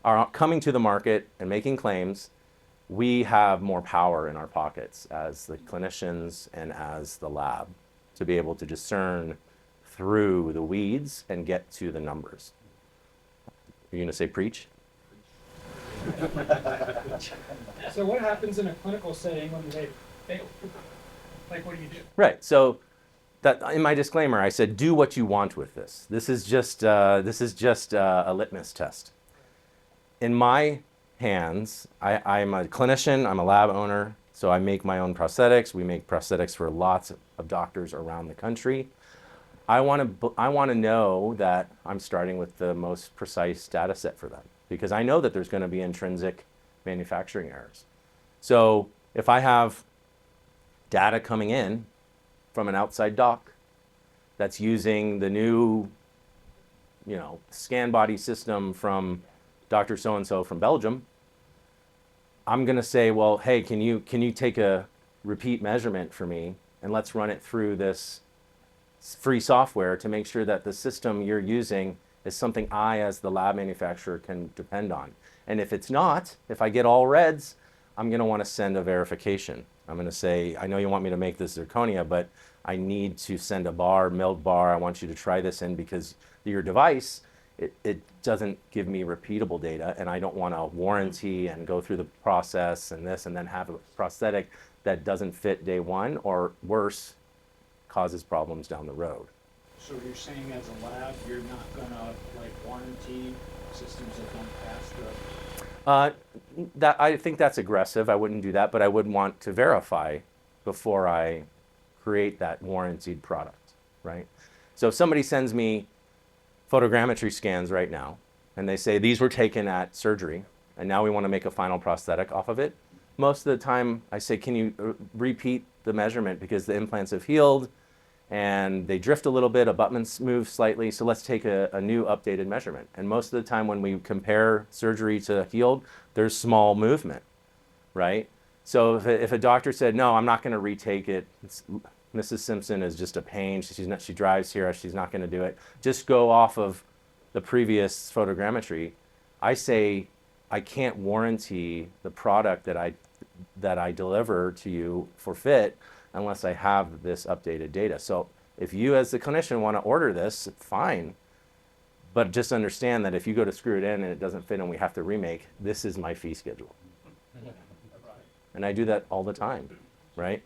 are coming to the market and making claims, we have more power in our pockets as the clinicians and as the lab to be able to discern through the weeds and get to the numbers. You're going to say preach? So what happens in a clinical setting when they fail? Like, what do you do? Right. So that in my disclaimer, I said, do what you want with this. This is just a litmus test. In my hands, I'm a clinician, I'm a lab owner, so I make my own prosthetics. We make prosthetics for lots of doctors around the country. I want to know that I'm starting with the most precise data set for them, because I know that there's going to be intrinsic manufacturing errors. So if I have data coming in from an outside doc that's using the new, scan body system from Dr. So-and-so from Belgium, I'm going to say, well, hey, can you take a repeat measurement for me and let's run it through this free software to make sure that the system you're using is something I, as the lab manufacturer, can depend on. And if it's not, if I get all reds, I'm going to want to send a verification. I'm going to say, I know you want me to make this zirconia, but I need to send a milled bar. I want you to try this in because your device, it doesn't give me repeatable data, and I don't want to warranty and go through the process and this and then have a prosthetic that doesn't fit day one, or worse, causes problems down the road. So you're saying as a lab, you're not gonna warranty systems that don't pass the... I think that's aggressive. I wouldn't do that, but I would want to verify before I create that warranted product, right? So if somebody sends me photogrammetry scans right now, and they say these were taken at surgery, and now we want to make a final prosthetic off of it, most of the time I say, can you repeat the measurement because the implants have healed and they drift a little bit, abutments move slightly, so let's take a new updated measurement. And most of the time when we compare surgery to healed, there's small movement, right? So if a doctor said, no, I'm not going to retake it, Mrs. Simpson is just a pain, she drives here, she's not going to do it, just go off of the previous photogrammetry, I say I can't warranty the product that I deliver to you for fit unless I have this updated data. So if you as the clinician want to order this, fine. But just understand that if you go to screw it in and it doesn't fit and we have to remake, this is my fee schedule. And I do that all the time, right?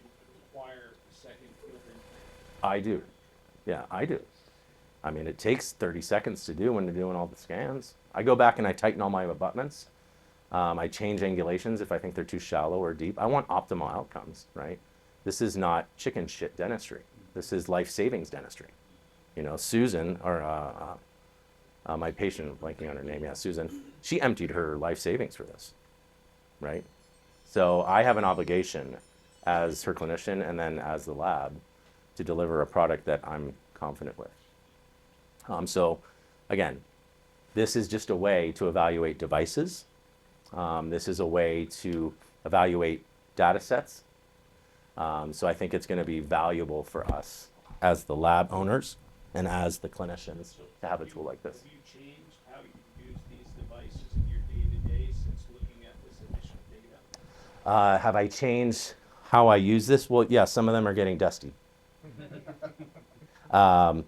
Require a second field implant. I do. Yeah, I do. I mean, it takes 30 seconds to do when they're doing all the scans. I go back and I tighten all my abutments. I change angulations if I think they're too shallow or deep. I want optimal outcomes, right? This is not chicken shit dentistry. This is life savings dentistry. You know, Susan, or my patient, blanking on her name, yeah, Susan, she emptied her life savings for this, right? So I have an obligation as her clinician and then as the lab to deliver a product that I'm confident with. So again, this is just a way to evaluate devices. This is a way to evaluate data sets. So I think it's going to be valuable for us as the lab owners and as the clinicians to have a tool like this. Have you changed how you use these devices in your day-to-day since looking at this initial data? Have I changed how I use this? Well, yeah, some of them are getting dusty. All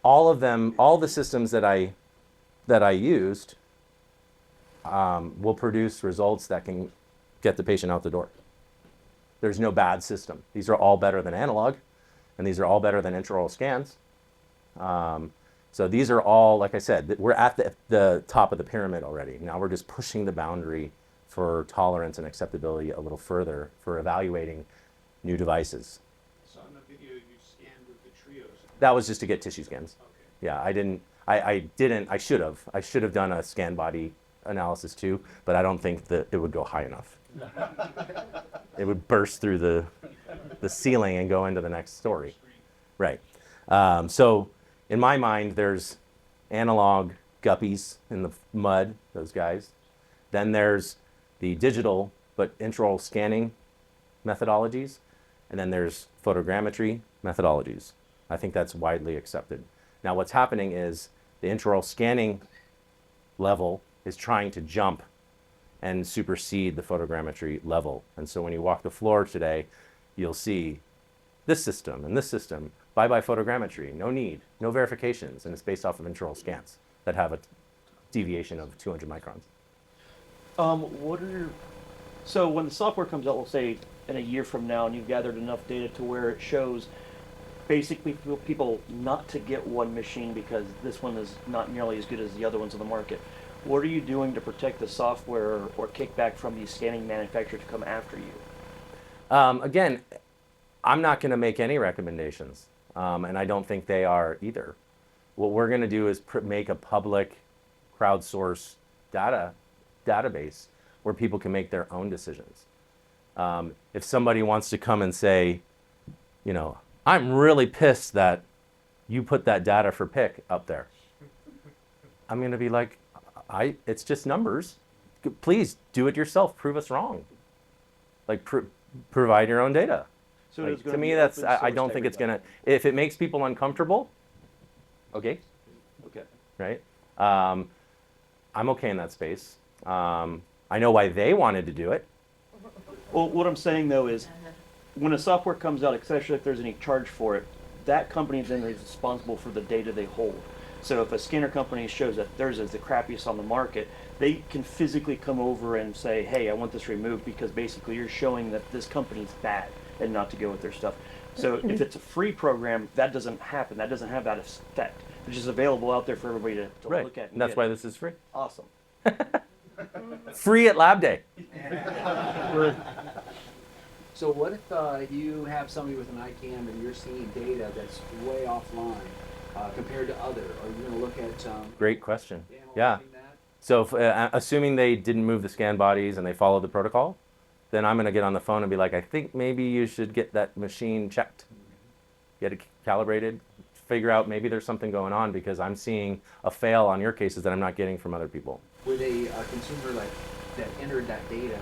of them, all the systems that I used will produce results that can get the patient out the door. There's no bad system. These are all better than analog, and these are all better than intraoral scans. So these are all, like I said, we're at the top of the pyramid already. Now we're just pushing the boundary for tolerance and acceptability a little further for evaluating new devices. So in the video you scanned with the trios. That was just to get tissue scans. Okay. Yeah, I didn't. I should have. I should have done a scan body analysis too, but I don't think that it would go high enough. It would burst through the ceiling and go into the next story. Right. So in my mind, there's analog guppies in the mud, those guys. Then there's the digital but intraoral scanning methodologies. And then there's photogrammetry methodologies. I think that's widely accepted. Now what's happening is the intraoral scanning level is trying to jump and supersede the photogrammetry level. And so when you walk the floor today, you'll see this system and this system. Bye-bye photogrammetry, no need, no verifications, and it's based off of intraoral scans that have a deviation of 200 microns. So when the software comes out, we'll say in a year from now, and you've gathered enough data to where it shows basically for people not to get one machine because this one is not nearly as good as the other ones on the market. What are you doing to protect the software or kickback from these scanning manufacturers to come after you? Again, I'm not going to make any recommendations, and I don't think they are either. What we're going to do is make a public crowdsource database where people can make their own decisions. If somebody wants to come and say, you know, I'm really pissed that you put that data for pick up there, I'm going to be like, it's just numbers. Please do it yourself. Prove us wrong. Like, provide your own data. So like, to me, that's, I don't think it's going to, if it makes people uncomfortable, okay. Okay. Right? I'm okay in that space. I know why they wanted to do it. Well, what I'm saying though is, when a software comes out, especially if there's any charge for it, that company then is responsible for the data they hold. So if a scanner company shows that theirs is the crappiest on the market, they can physically come over and say, hey, I want this removed because basically you're showing that this company's bad and not to go with their stuff. So if it's a free program, that doesn't happen. That doesn't have that effect. It's just available out there for everybody to right. look at. And that's why this is free. Awesome. Free at Lab Day. So what if you have somebody with an ICam and you're seeing data that's way offline compared to other? Are you going to look at Great question. Yeah. That? So if, assuming they didn't move the scan bodies and they followed the protocol, then I'm going to get on the phone and be like, I think maybe you should get that machine checked, get it calibrated, figure out maybe there's something going on because I'm seeing a fail on your cases that I'm not getting from other people. Would a consumer like that entered that data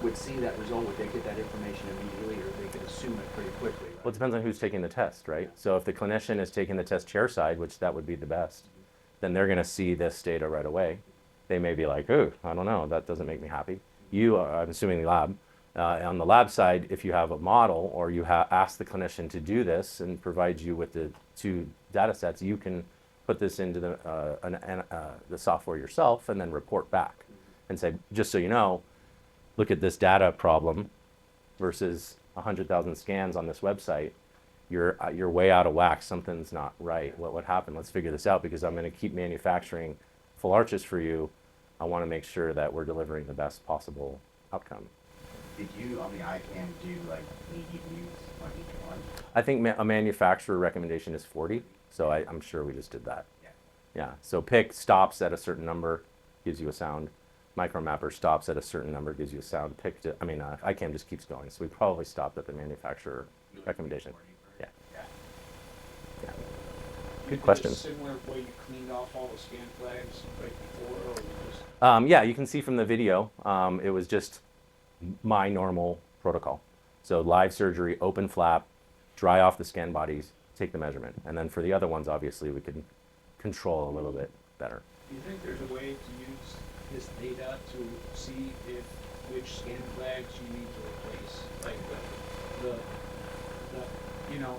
would see that result? Would they get that information immediately, or they could assume it pretty quickly? Right? Well, it depends on who's taking the test, right? So if the clinician is taking the test chair side, which that would be the best, then they're going to see this data right away. They may be like, oh, I don't know, that doesn't make me happy. You are, I'm assuming the lab. On the lab side, if you have a model or you ask the clinician to do this and provide you with the 2 data sets, you can put this into the software yourself and then report back and say, just so you know, look at this data problem versus 100,000 scans on this website. You're way out of whack. Something's not right. What happened? Let's figure this out because I'm going to keep manufacturing full arches for you. I want to make sure that we're delivering the best possible outcome. Did you, on the ICam, do like EUs on each one? I think a manufacturer recommendation is 40, so I'm sure we just did that. Yeah. So pick stops at a certain number, gives you a sound. Micromapper stops at a certain number, gives you a sound. ICam just keeps going, so we probably stopped at the manufacturer recommendation. Yeah. Good question. Similar way you cleaned off all the scan flags right before, or just... Yeah, you can see from the video, it was just my normal protocol. So live surgery, open flap, dry off the scan bodies, take the measurement. And then for the other ones, obviously, we could control a little bit better. Do you think there's a way to use this data to see which scan flags you need to replace? Like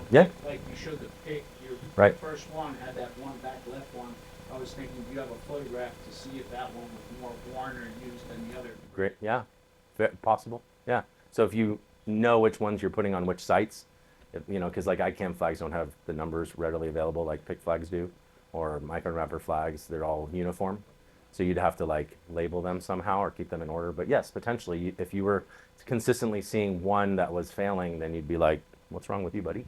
Yeah. like you showed the pic, your Right. first one had that one back left one. I was thinking, do you have a photograph to see if that one was more worn or used than the other? Great, yeah, possible, yeah. So if you know which ones you're putting on which sites, because like ICam flags don't have the numbers readily available like PIC flags do, or Micron flags, they're all uniform. So you'd have to like label them somehow or keep them in order. But yes, potentially, if you were consistently seeing one that was failing, then you'd be like, what's wrong with you, buddy?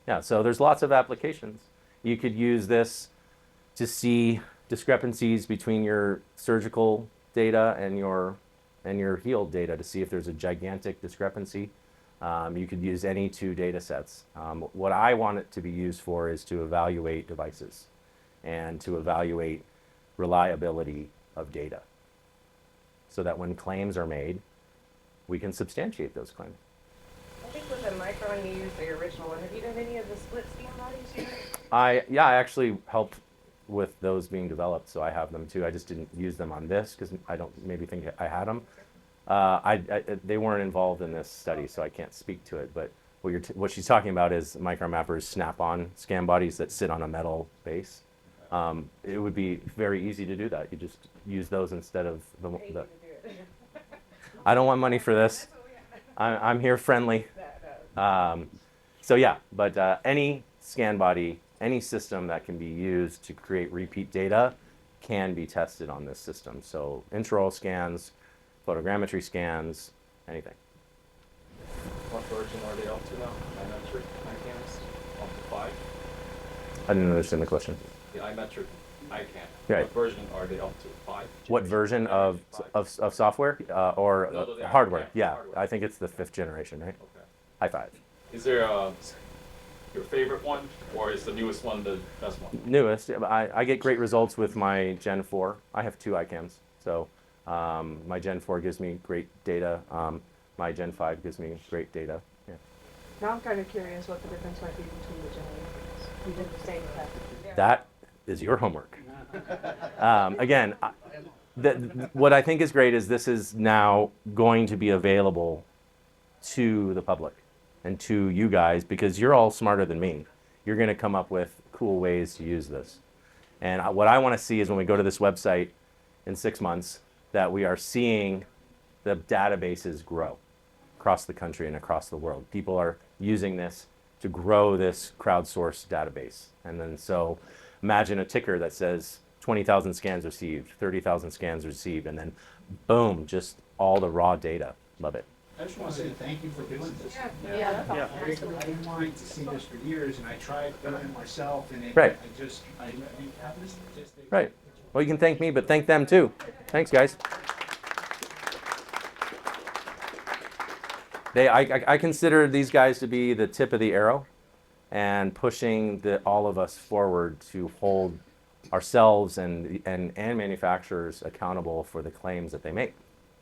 Yeah. So there's lots of applications. You could use this to see discrepancies between your surgical data and your healed data to see if there's a gigantic discrepancy. You could use any two data sets. What I want it to be used for is to evaluate devices and to evaluate reliability of data so that when claims are made, we can substantiate those claims. I think with the Micron, you used the original one. Have you done any of the split scan bodies yet? I actually helped with those being developed, so I have them too. I just didn't use them on this because I don't maybe think I had them. They weren't involved in this study, so I can't speak to it. But what she's talking about is Micron Mapper's snap-on scan bodies that sit on a metal base. It would be very easy to do that. You just use those instead of the I don't want money for this. I'm here friendly. So yeah, but any scan body, any system that can be used to create repeat data can be tested on this system. So intraoral scans, photogrammetry scans, anything. What version are they up to now? Imetric ICams? Up to 5? I didn't understand the question. The iMetric ICam. Right. What version are they up to? 5? What version of software or No, the hardware? actual Yeah, hardware. I think it's the 5th generation, right? Okay. High five. Is there your favorite one, or is the newest one the best one? Newest. I get great results with my Gen 4. I have 2 ICAMs. So my Gen 4 gives me great data. My Gen 5 gives me great data. Yeah. Now I'm kind of curious what the difference might be between the generations. We did the same test. That is your homework. Again, what I think is great is this is now going to be available to the public and to you guys because you're all smarter than me. You're going to come up with cool ways to use this. And what I want to see is when we go to this website in 6 months that we are seeing the databases grow across the country and across the world. People are using this to grow this crowdsourced database. And then so imagine a ticker that says 20,000 scans received, 30,000 scans received, and then boom, just all the raw data. Love it. I just want to say thank you for doing this. Yeah, that's Yeah. awesome. I've been wanting to see this for years, and I tried doing it myself, and it, Right. I have this statistic. Right. Well, you can thank me, but thank them too. Thanks, guys. I consider these guys to be the tip of the arrow and pushing all of us forward to hold ourselves and manufacturers accountable for the claims that they make.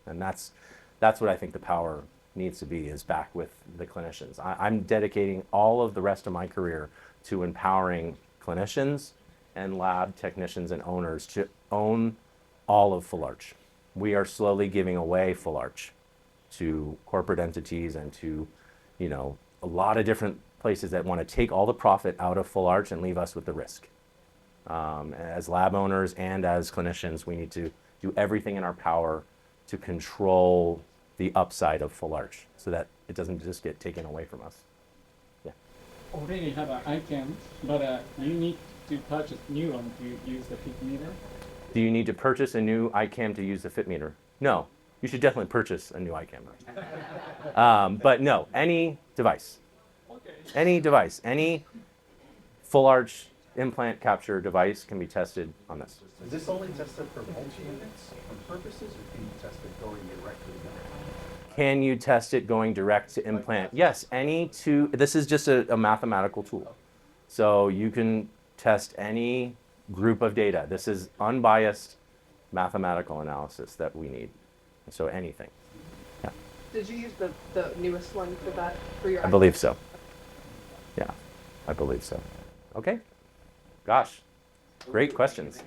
And that's what I think the power needs to be, is back with the clinicians. I'm dedicating all of the rest of my career to empowering clinicians and lab technicians and owners to own all of Full Arch. We are slowly giving away Full Arch to corporate entities and to, a lot of different places that want to take all the profit out of Full Arch and leave us with the risk. As lab owners and as clinicians, we need to do everything in our power to control the upside of Full Arch so that it doesn't just get taken away from us. Yeah. Already have an ICam, but you need to purchase new one to use the FitMeter. Do you need to purchase a new ICam to use the FitMeter? No. You should definitely purchase a new ICam. But no, any device, any Full Arch implant capture device can be tested on this. Is this only tested for multi-units purposes, or can you test it going directly to implant? Can you test it going direct to implant? Yes, this is just a mathematical tool. So you can test any group of data. This is unbiased mathematical analysis that we need. So anything. Yeah. Did you use the newest one for that, for your I believe so. Yeah, I believe so. Okay. Gosh, great questions.